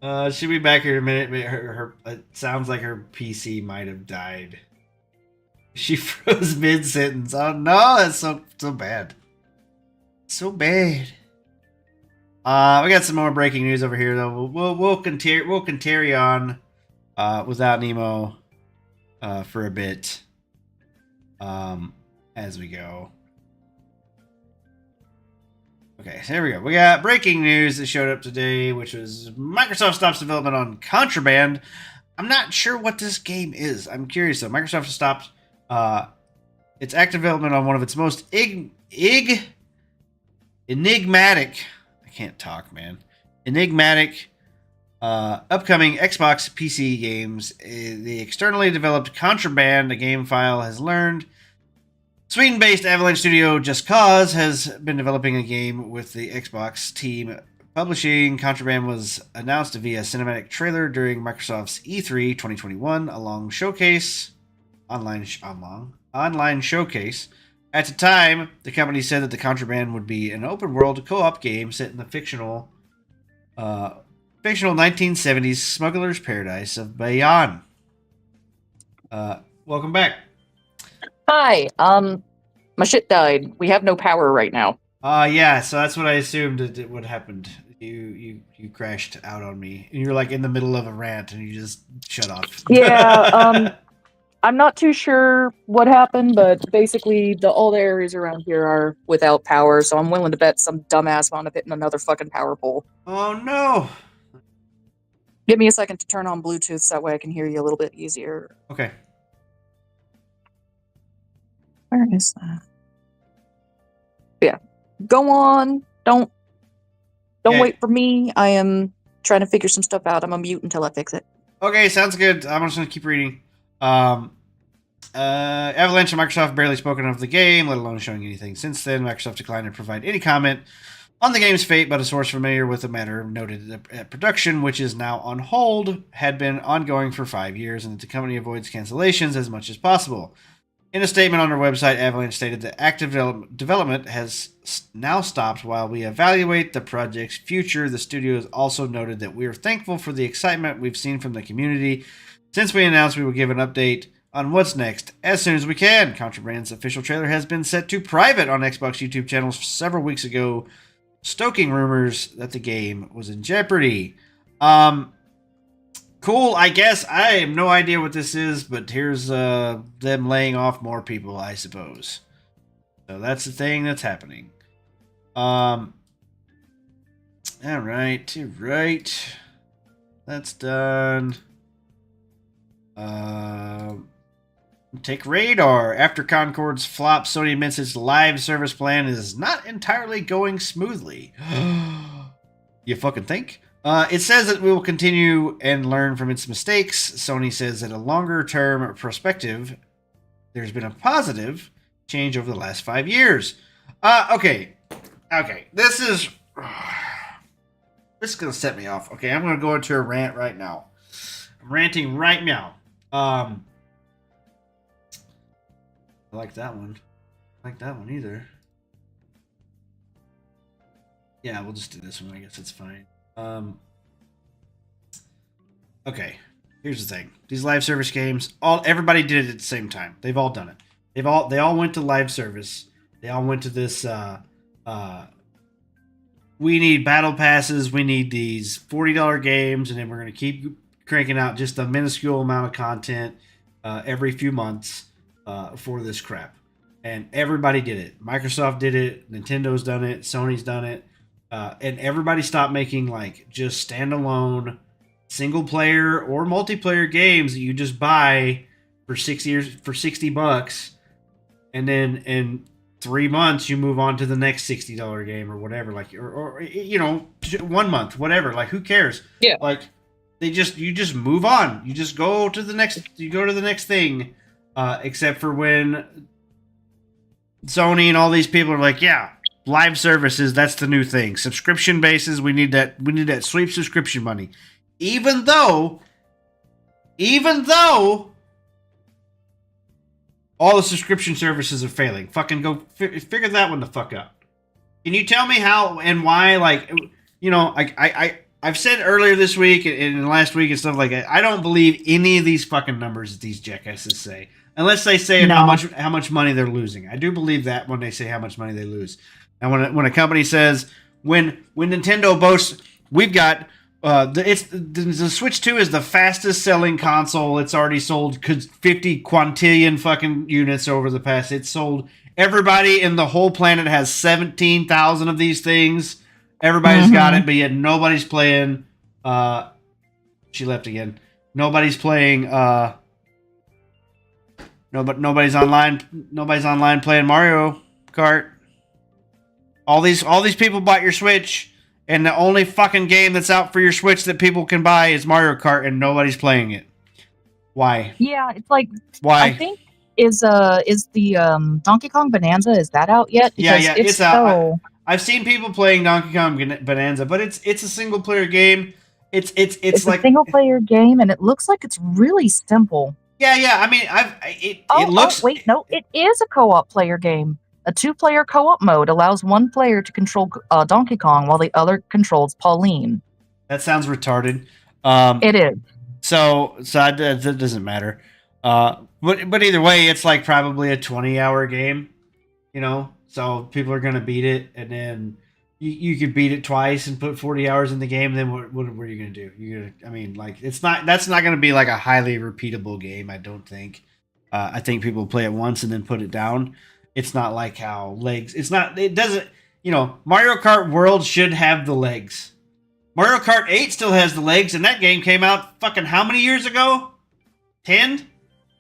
She'll be back here in a minute. Her it sounds like her PC might have died. She froze mid sentence. Oh no, that's so bad. So bad. We got some more breaking news over here though. We'll continue on without Nemo for a bit. As we go. Okay, so here we go. We got breaking news that showed up today, which was Microsoft stops development on Contraband. I'm not sure what this game is. I'm curious though. Microsoft has stopped its active development on one of its most enigmatic. I can't talk, man. Enigmatic upcoming Xbox PC games. The externally developed Contraband, a game file has learned. Sweden-based Avalanche studio Just Cause has been developing a game with the Xbox team publishing. Contraband was announced via cinematic trailer during Microsoft's E3 2021 online showcase. At the time, the company said that the Contraband would be an open-world co-op game set in the fictional 1970s smuggler's paradise of Bayonne. Welcome back. Hi, my shit died. We have no power right now. Yeah, so that's what I assumed that what happened. You crashed out on me. And you're like in the middle of a rant and you just shut off. Yeah, I'm not too sure what happened, but basically all the areas around here are without power, so I'm willing to bet some dumbass wound up hitting another fucking power pole. Oh no! Give me a second to turn on Bluetooth so that way I can hear you a little bit easier. Okay. Where is that? Yeah. Go on. Don't wait for me. I am trying to figure some stuff out. I'm gonna mute until I fix it. Okay, sounds good. I'm just gonna keep reading. Avalanche and Microsoft barely spoken of the game, let alone showing anything since then. Microsoft declined to provide any comment on the game's fate, but a source familiar with the matter noted that production, which is now on hold, had been ongoing for 5 years, and that the company avoids cancellations as much as possible. In a statement on their website, Avalanche stated that active development has now stopped while we evaluate the project's future. The studio has also noted that we are thankful for the excitement we've seen from the community since we announced we would give an update on what's next as soon as we can. Contraband's official trailer has been set to private on Xbox YouTube channels several weeks ago, stoking rumors that the game was in jeopardy. Cool, I guess. I have no idea what this is, but here's them laying off more people, I suppose. So that's the thing that's happening. All right. That's done. Take Radar. After Concord's flop, Sony admits its live service plan is not entirely going smoothly. You fucking think? It says that we will continue and learn from its mistakes. Sony says that a longer-term perspective, there's been a positive change over the last 5 years. Okay. This is gonna set me off. Okay, I'm gonna go into a rant right now. I'm ranting right now. I like that one. I like that one either. Yeah, we'll just do this one. I guess it's fine. Okay. Here's the thing. These live service games, everybody did it at the same time. They've all done it. They all went to live service. They all went to this we need battle passes, we need these $40 games, and then we're going to keep cranking out just a minuscule amount of content every few months for this crap. And everybody did it. Microsoft did it, Nintendo's done it, Sony's done it. And everybody stopped making like just standalone single player or multiplayer games that you just buy for 6 years for $60, and then in 3 months you move on to the next $60 game or whatever, like or 1 month, whatever. Like, who cares? Yeah. Like, you just move on. You just go to the next. You go to the next thing, except for when Sony and all these people are like, yeah. Live services, that's the new thing. Subscription bases, we need that sweet subscription money. Even though all the subscription services are failing. Fucking go figure that one the fuck out. Can you tell me how and why? Like, I've said earlier this week and last week and stuff like that, I don't believe any of these fucking numbers that these jackasses say. Unless they say how much money they're losing. I do believe that when they say how much money they lose. And when a company says, when Nintendo boasts, we've got the Switch 2 is the fastest selling console. It's already sold 50 quintillion fucking units over the past. It's sold. Everybody in the whole planet has 17,000 of these things. Everybody's got it, but yet nobody's playing. She left again. Nobody's playing. Nobody's online. Nobody's online playing Mario Kart. All these people bought your Switch, and the only fucking game that's out for your Switch that people can buy is Mario Kart, and nobody's playing it. Why? Yeah, it's like, why? I think is the Donkey Kong Bonanza, is that out yet? Because yeah, it's out. I've seen people playing Donkey Kong Bonanza, but it's a single player game. It's like a single player game, and it looks like it's really simple. Yeah. I mean, it looks. Oh, wait, no, it is a co-op player game. A 2-player co-op mode allows one player to control Donkey Kong while the other controls Pauline. That sounds retarded. It is. So that doesn't matter. But either way, it's like probably a 20-hour game, So people are gonna beat it, and then you could beat it twice and put 40 hours in the game. Then what are you gonna do? That's not gonna be like a highly repeatable game. I don't think. I think people play it once and then put it down. It's not like how legs. It doesn't. Mario Kart World should have the legs. Mario Kart 8 still has the legs, and that game came out fucking how many years ago? 10?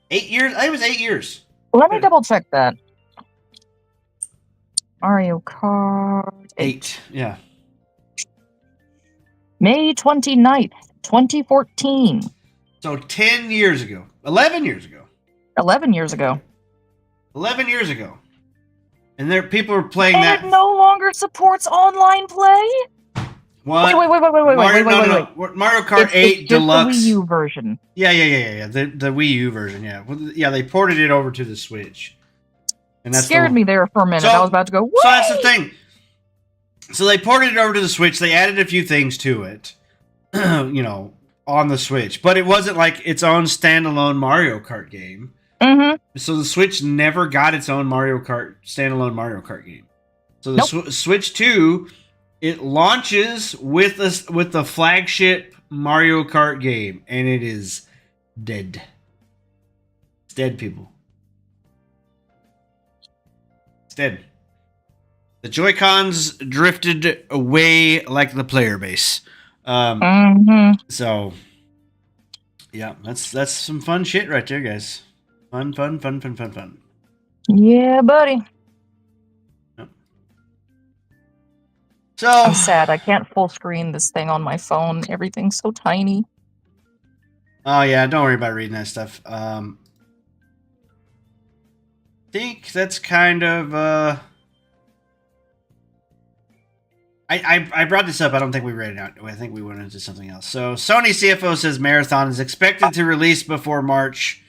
8 years? I think it was 8 years. Let me double check that. Mario Kart 8. Yeah. May 29th, 2014. So 10 years ago. 11 years ago. 11 years ago. 11 years ago. And people are playing and that. It no longer supports online play? What? Wait. Mario Kart 8 Deluxe. The Wii U version. Yeah. The Wii U version, yeah. Yeah, they ported it over to the Switch. And that scared me there for a minute. I was about to go, what? So that's the thing. So they ported it over to the Switch. They added a few things to it, on the Switch. But it wasn't like its own standalone Mario Kart game. Mm-hmm. So the Switch never got its own standalone Mario Kart game. So the Switch 2, it launches with the flagship Mario Kart game, and it is dead. It's dead, people. It's dead. The Joy-Cons drifted away like the player base. So, yeah, that's some fun shit right there, guys. Fun. Yeah, buddy. Yep. So I'm sad. I can't full screen this thing on my phone. Everything's so tiny. Oh yeah, don't worry about reading that stuff. Think that's kind of I brought this up. I don't think we read it out. I think we went into something else. So Sony CFO says Marathon is expected to release before March,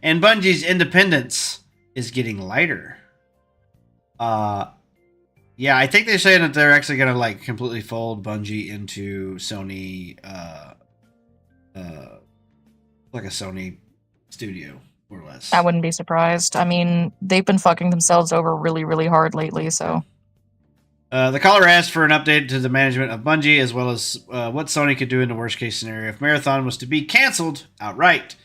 and Bungie's independence is getting lighter. Yeah, I think they're saying that they're actually gonna like completely fold Bungie into Sony, like a Sony studio, more or less. I wouldn't be surprised. I mean, they've been fucking themselves over really, really hard lately, so. The caller asked for an update to the management of Bungie, as well as what Sony could do in the worst case scenario if Marathon was to be canceled outright.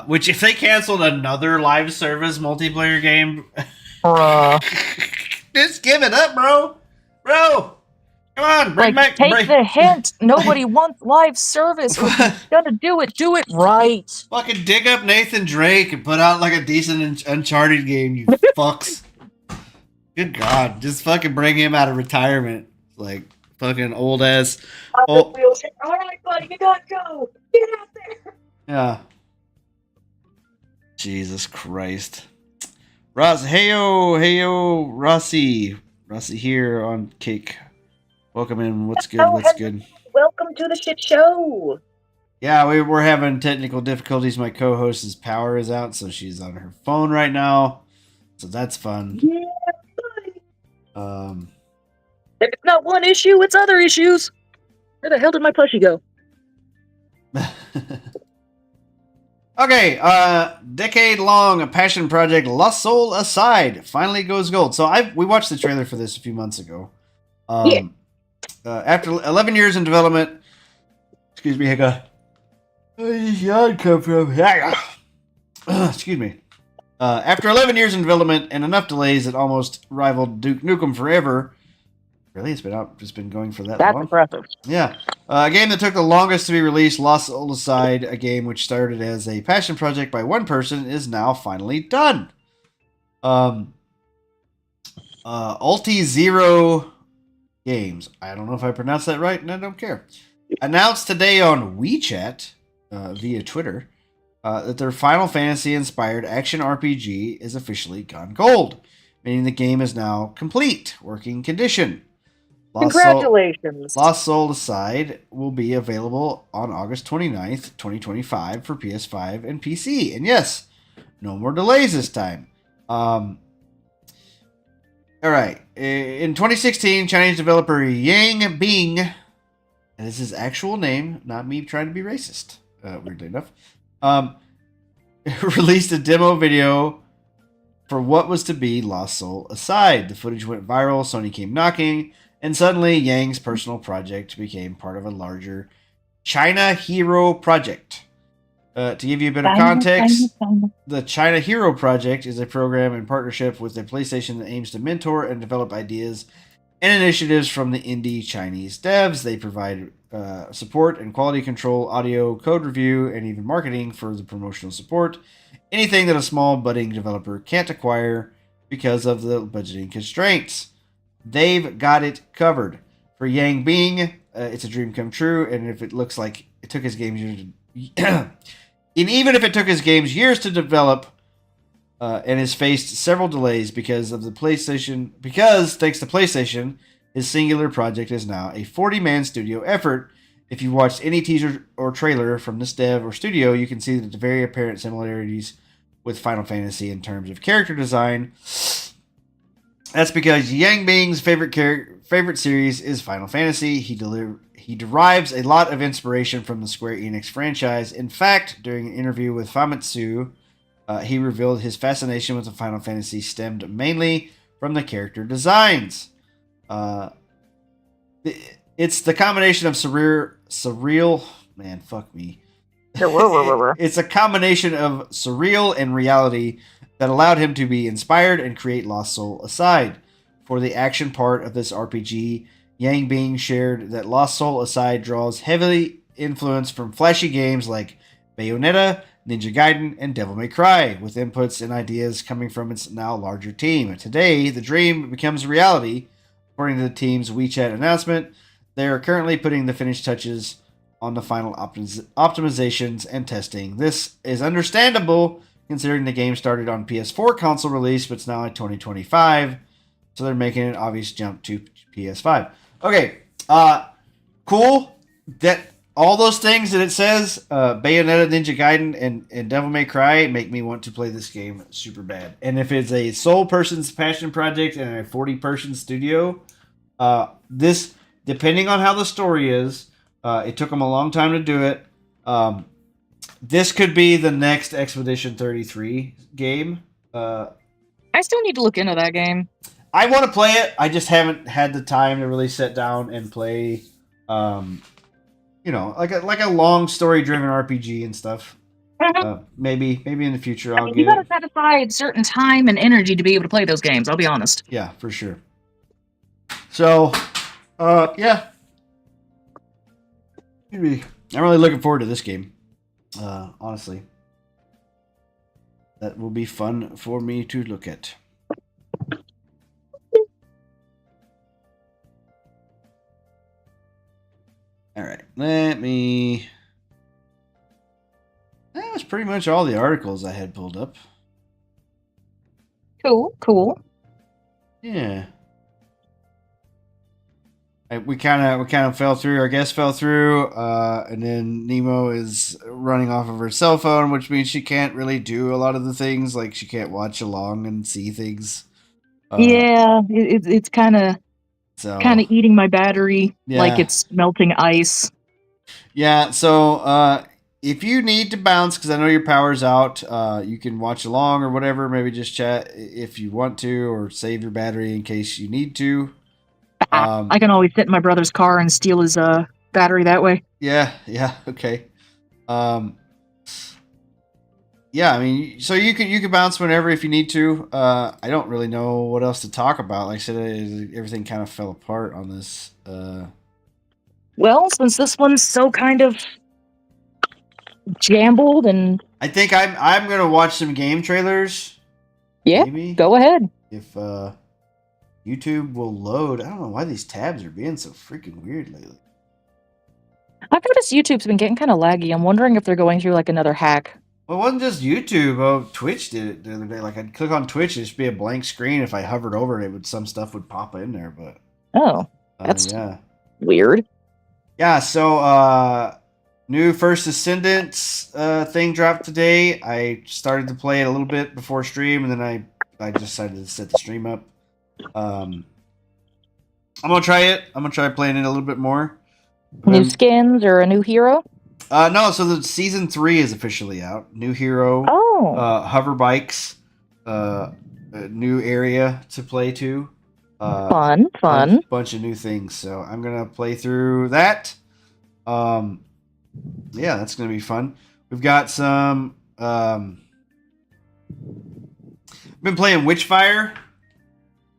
Which, if they canceled another live service multiplayer game, Bruh. just give it up, bro. Bro, come on, bring back. Take the hint. Nobody wants live service. Or if you're gonna do it right. Fucking dig up Nathan Drake and put out like a decent Uncharted game, you fucks. Good God, just fucking bring him out of retirement. Like, fucking old ass. All right, buddy, you gotta go. Get out there. Yeah. Jesus Christ. Ross, heyo, Rossi. Rossi here on Cake. Welcome in. What's good? What's good? Welcome to the shit show. Yeah, we're having technical difficulties. My co-host's power is out, so she's on her phone right now. So that's fun. Yeah, buddy. If it's not one issue, it's other issues. Where the hell did my plushie go? Okay, decade-long passion project Lost Soul Aside finally goes gold. So we watched the trailer for this a few months ago. After 11 years in development, excuse me, I got come from. Excuse me. After 11 years in development and enough delays that almost rivaled Duke Nukem Forever. Really? It's been going for that long? That's impressive. Yeah. A game that took the longest to be released, Lost Soul Aside, a game which started as a passion project by one person, is now finally done. Ulti-Zero Games, I don't know if I pronounced that right, and I don't care, announced today on WeChat, via Twitter, that their Final Fantasy-inspired action RPG is officially gone gold, meaning the game is now complete, working condition. Congratulations. Lost Soul Aside will be available on August 29th, 2025 for PS5 and PC. And yes, no more delays this time. All right. In 2016, Chinese developer Yang Bing, and this is his actual name, not me trying to be racist, weirdly enough, released a demo video for what was to be Lost Soul Aside. The footage went viral, Sony came knocking, and suddenly Yang's personal project became part of a larger China Hero project. To give you a bit of context, the China Hero Project is a program in partnership with the PlayStation that aims to mentor and develop ideas and initiatives from the indie Chinese devs. They provide support and quality control, audio, code review, and even marketing for the promotional support. Anything that a small budding developer can't acquire because of the budgeting constraints. They've got it covered. For Yang Bing, it's a dream come true, and if it looks like it took his games years to... And even if it took his games years to develop, and has faced several delays because thanks to PlayStation, his singular project is now a 40-man studio effort. If you watched any teaser or trailer from this dev or studio, you can see the very apparent similarities with Final Fantasy in terms of character design. That's because Yang Bing's favorite series is Final Fantasy. He derives a lot of inspiration from the Square Enix franchise. In fact, during an interview with Famitsu, he revealed his fascination with the Final Fantasy stemmed mainly from the character designs. It's the combination of surreal. Man, fuck me. It's a combination of surreal and reality that allowed him to be inspired and create Lost Soul Aside. For the action part of this RPG, Yang Bing shared that Lost Soul Aside draws heavily influence from flashy games like Bayonetta, Ninja Gaiden, and Devil May Cry, with inputs and ideas coming from its now larger team. Today, the dream becomes reality. According to the team's WeChat announcement, they are currently putting the finished touches on the final optimizations and testing. This is understandable considering the game started on PS4 console release, but it's now in 2025, so they're making an obvious jump to PS5. Okay, cool. That all those things that it says, Bayonetta, Ninja Gaiden, and Devil May Cry make me want to play this game super bad. And if it's a sole person's passion project and a 40-person studio, this, depending on how the story is, it took them a long time to do it. This could be the next Expedition 33 game. I still need to look into that game. I want to play it. I just haven't had the time to really sit down and play, like a long story-driven RPG and stuff. Maybe in the future I'll get. You gotta set aside certain time and energy to be able to play those games. I'll be honest. Yeah, for sure. So, yeah. I'm really looking forward to this game. Honestly, that will be fun for me to look at. All right, that was pretty much all the articles I had pulled up. Cool. Yeah. We kind of fell through. Our guest fell through, and then Nemo is running off of her cell phone, which means she can't really do a lot of the things. Like she can't watch along and see things. Yeah, it's kind of eating my battery, like it's melting ice. Yeah. So if you need to bounce, because I know your power's out, you can watch along or whatever. Maybe just chat if you want to, or save your battery in case you need to. I can always sit in my brother's car and steal his battery that way. Yeah, okay. Yeah, I mean, so you can bounce whenever if you need to. I don't really know what else to talk about. Like I said, everything kind of fell apart on this. Well, since this one's so kind of jambled, and I think I'm gonna watch some game trailers. Yeah, maybe. Go ahead. If YouTube will load. I don't know why these tabs are being so freaking weird lately. I've noticed YouTube's been getting kind of laggy. I'm wondering if they're going through like another hack. Well, it wasn't just YouTube. Oh, Twitch did it the other day. Like I'd click on Twitch, it'd just be a blank screen. If I hovered over it, some stuff would pop in there. But that's weird. Yeah. So new First Ascendants thing dropped today. I started to play it a little bit before stream, and then I decided to set the stream up. I'm gonna try it. I'm gonna try playing it a little bit more. New skins or a new hero? No. So the season 3 is officially out. New hero. Hover bikes. A new area to play to. Fun. Bunch of new things. So I'm gonna play through that. Yeah, that's gonna be fun. We've got some. I've been playing Witchfire.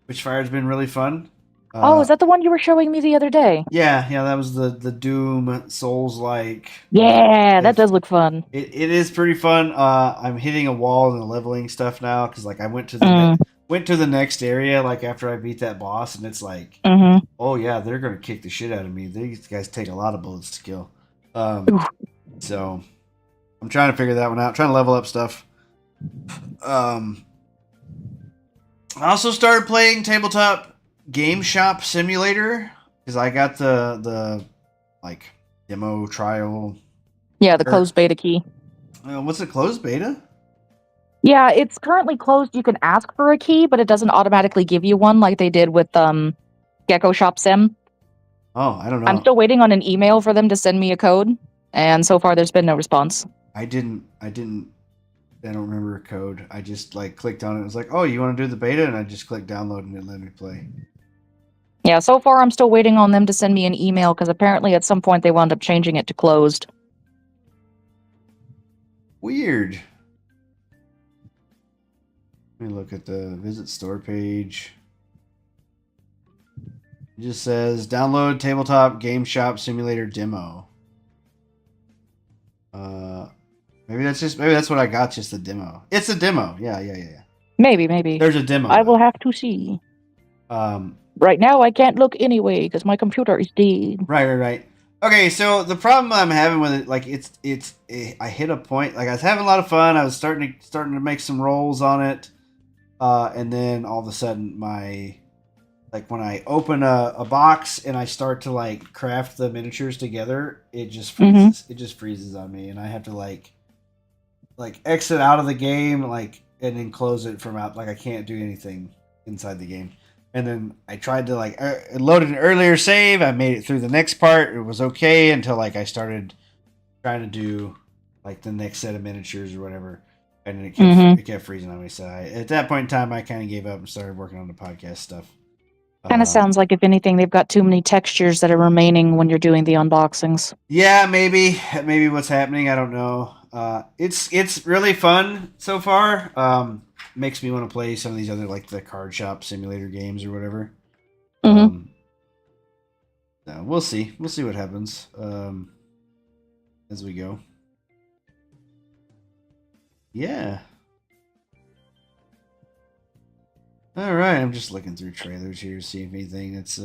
Witchfire's been really fun. Is that the one you were showing me the other day? Yeah, that was the Doom Souls-like. Yeah, that does look fun. It is pretty fun. I'm hitting a wall in the leveling stuff now because like I went to the next area like after I beat that boss, and it's like, oh yeah, they're gonna kick the shit out of me. These guys take a lot of bullets to kill. So I'm trying to figure that one out. Trying to level up stuff. I also started playing Tabletop Game Shop Simulator because I got the like demo trial. Yeah, the closed beta key. What's a closed beta? Yeah, it's currently closed. You can ask for a key, but it doesn't automatically give you one like they did with Gecko Shop Sim. Oh, I don't know. I'm still waiting on an email for them to send me a code, and so far there's been no response. I don't remember a code. I just like clicked on it. It was like, oh, you want to do the beta? And I just clicked download and it let me play. Yeah, so far I'm still waiting on them to send me an email because apparently at some point they wound up changing it to closed. Weird. Let me look at the visit store page. It just says download Tabletop Game Shop Simulator demo. Maybe that's what I got, just the demo. It's a demo. Yeah. Maybe. There's a demo. I will have to see. Right now, I can't look anyway because my computer is dead. Right. Okay, so the problem I'm having with it, like I hit a point. Like I was having a lot of fun. I was starting to make some rolls on it, and then all of a sudden when I open a box and I start to like craft the miniatures together, it just freezes. It just freezes on me, and I have to like exit out of the game, and then close it from out. Like I can't do anything inside the game. And then I tried to load an earlier save. I made it through the next part. It was okay until I started trying to do the next set of miniatures or whatever, and then it kept freezing on me. So at that point in time, I kind of gave up and started working on the podcast stuff. Kind of sounds like, if anything, they've got too many textures that are remaining when you're doing the unboxings. Yeah, maybe what's happening. I don't know. It's really fun so far. Makes me want to play some of these other the card shop simulator games or whatever. No, we'll see what happens as we go. Yeah. All right, I'm just looking through trailers here to see if anything that's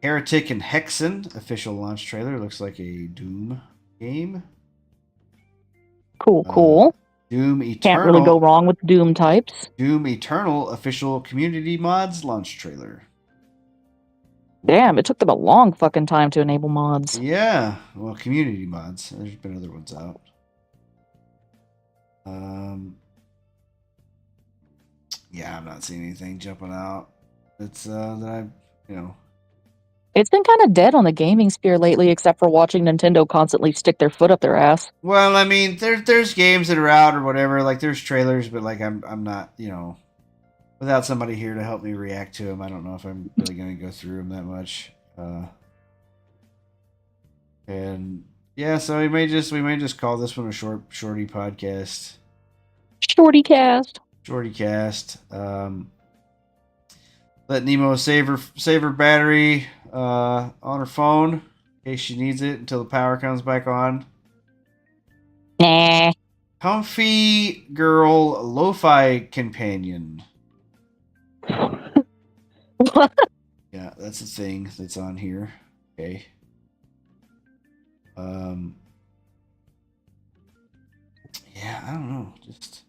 Heretic and Hexen official launch trailer. Looks like a Doom game. Cool. Doom Eternal. Can't really go wrong with Doom types. Doom Eternal official community mods launch trailer. Damn, it took them a long fucking time to enable mods. Yeah, well, community mods. There's been other ones out. Yeah, I'm not seeing anything jumping out. It's that It's been kind of dead on the gaming sphere lately, except for watching Nintendo constantly stick their foot up their ass. Well, I mean, there's games that are out or whatever. There's trailers, but I'm not, without somebody here to help me react to them. I don't know if I'm really going to go through them that much. And yeah, so we may just call this one a shorty podcast. Shorty cast. Let Nemo save her battery on her phone in case she needs it until the power comes back on. Nah. Comfy girl lo-fi companion. What? Yeah, that's a thing that's on here. Okay. Yeah, I don't know. Just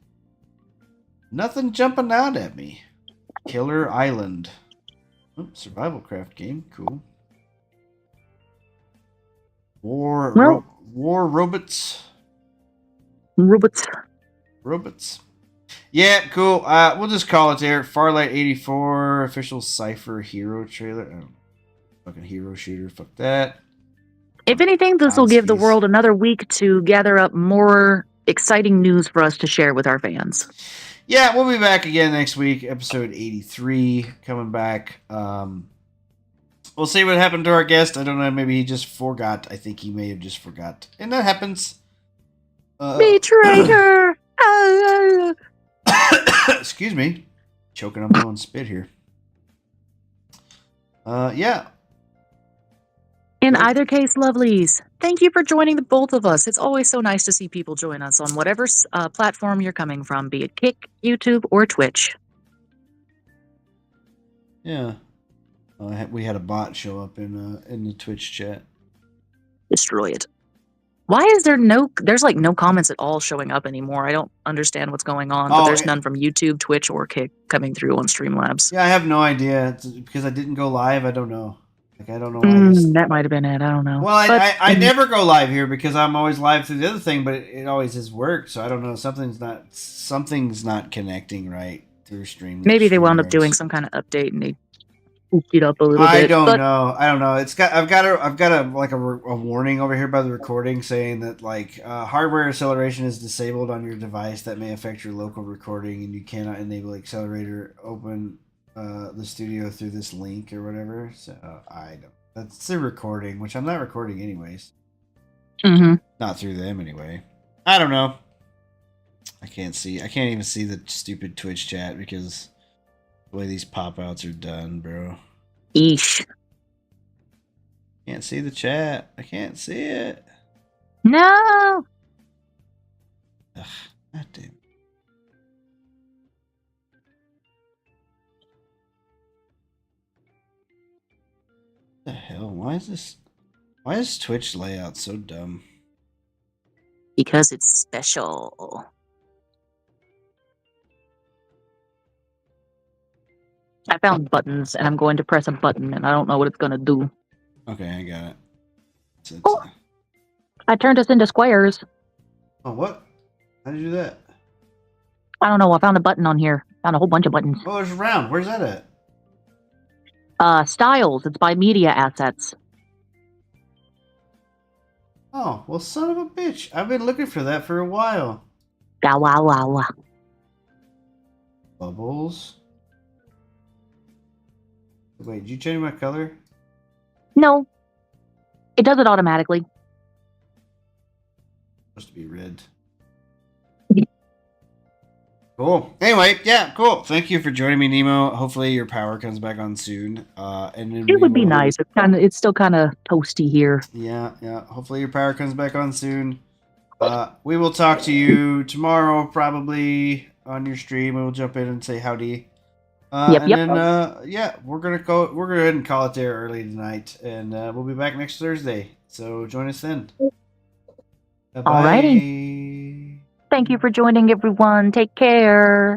nothing jumping out at me. Killer Island. Oh, survival craft game. Cool. War robots. Robots. Yeah, cool. We'll just call it there. Farlight 84 official Cypher hero trailer. Oh, fucking hero shooter. Fuck that. If anything, this will give the world another week to gather up more exciting news for us to share with our fans. Yeah, we'll be back again next week. Episode 83 coming back. We'll see what happened to our guest. I don't know. Maybe he just forgot. I think he may have just forgot. And that happens. Betrayed Excuse me. Choking on my own spit here. Yeah. In either case, lovelies, thank you for joining the both of us. It's always so nice to see people join us on whatever platform you're coming from, be it Kick, YouTube, or Twitch. Yeah. We had a bot show up in the Twitch chat. Destroy it. Why is there there's no comments at all showing up anymore? I don't understand what's going on, but there's none from YouTube, Twitch, or Kick coming through on Streamlabs. Yeah, I have no idea. It's because I didn't go live. I don't know. I don't know why. That might have been it. I don't know. Well, I never go live here because I'm always live through the other thing, but it always has worked. So I don't know. Something's not connecting right through stream. Maybe they wound up doing some kind of update and they pooped it up a little bit. I don't know. I've got a warning over here by the recording saying that hardware acceleration is disabled on your device. That may affect your local recording, and you cannot enable accelerator open the studio through this link or whatever. So I don't. That's the recording, which I'm not recording anyways. Mm-hmm. Not through them anyway. I don't know. I can't even see the stupid Twitch chat because the way these pop-outs are done, bro. Eesh. Can't see the chat. I can't see it. No. Ugh, God damn. the hell? Why is this? Why is Twitch layout so dumb? Because it's special. I found buttons, and I'm going to press a button, and I don't know what it's going to do. Okay, I got it. Oh. I turned us into squares. Oh, what? How did you do that? I don't know. I found a button on here. Found a whole bunch of buttons. Oh, there's a round. Where's that at? Styles. It's by media assets. Oh, well, son of a bitch. I've been looking for that for a while. Wow. Bubbles. Wait, did you change my color? No. It does it automatically. Supposed to be red. Cool. Anyway, yeah, cool. Thank you for joining me, Nemo. Hopefully your power comes back on soon. And then It would be nice. It's still kind of toasty here. Yeah. Hopefully your power comes back on soon. We will talk to you tomorrow, probably on your stream. We'll jump in and say howdy. Yep. Yeah, we're gonna go ahead and call it there early tonight, and we'll be back next Thursday. So join us then. Bye-bye. Alrighty. Thank you for joining, everyone. Take care.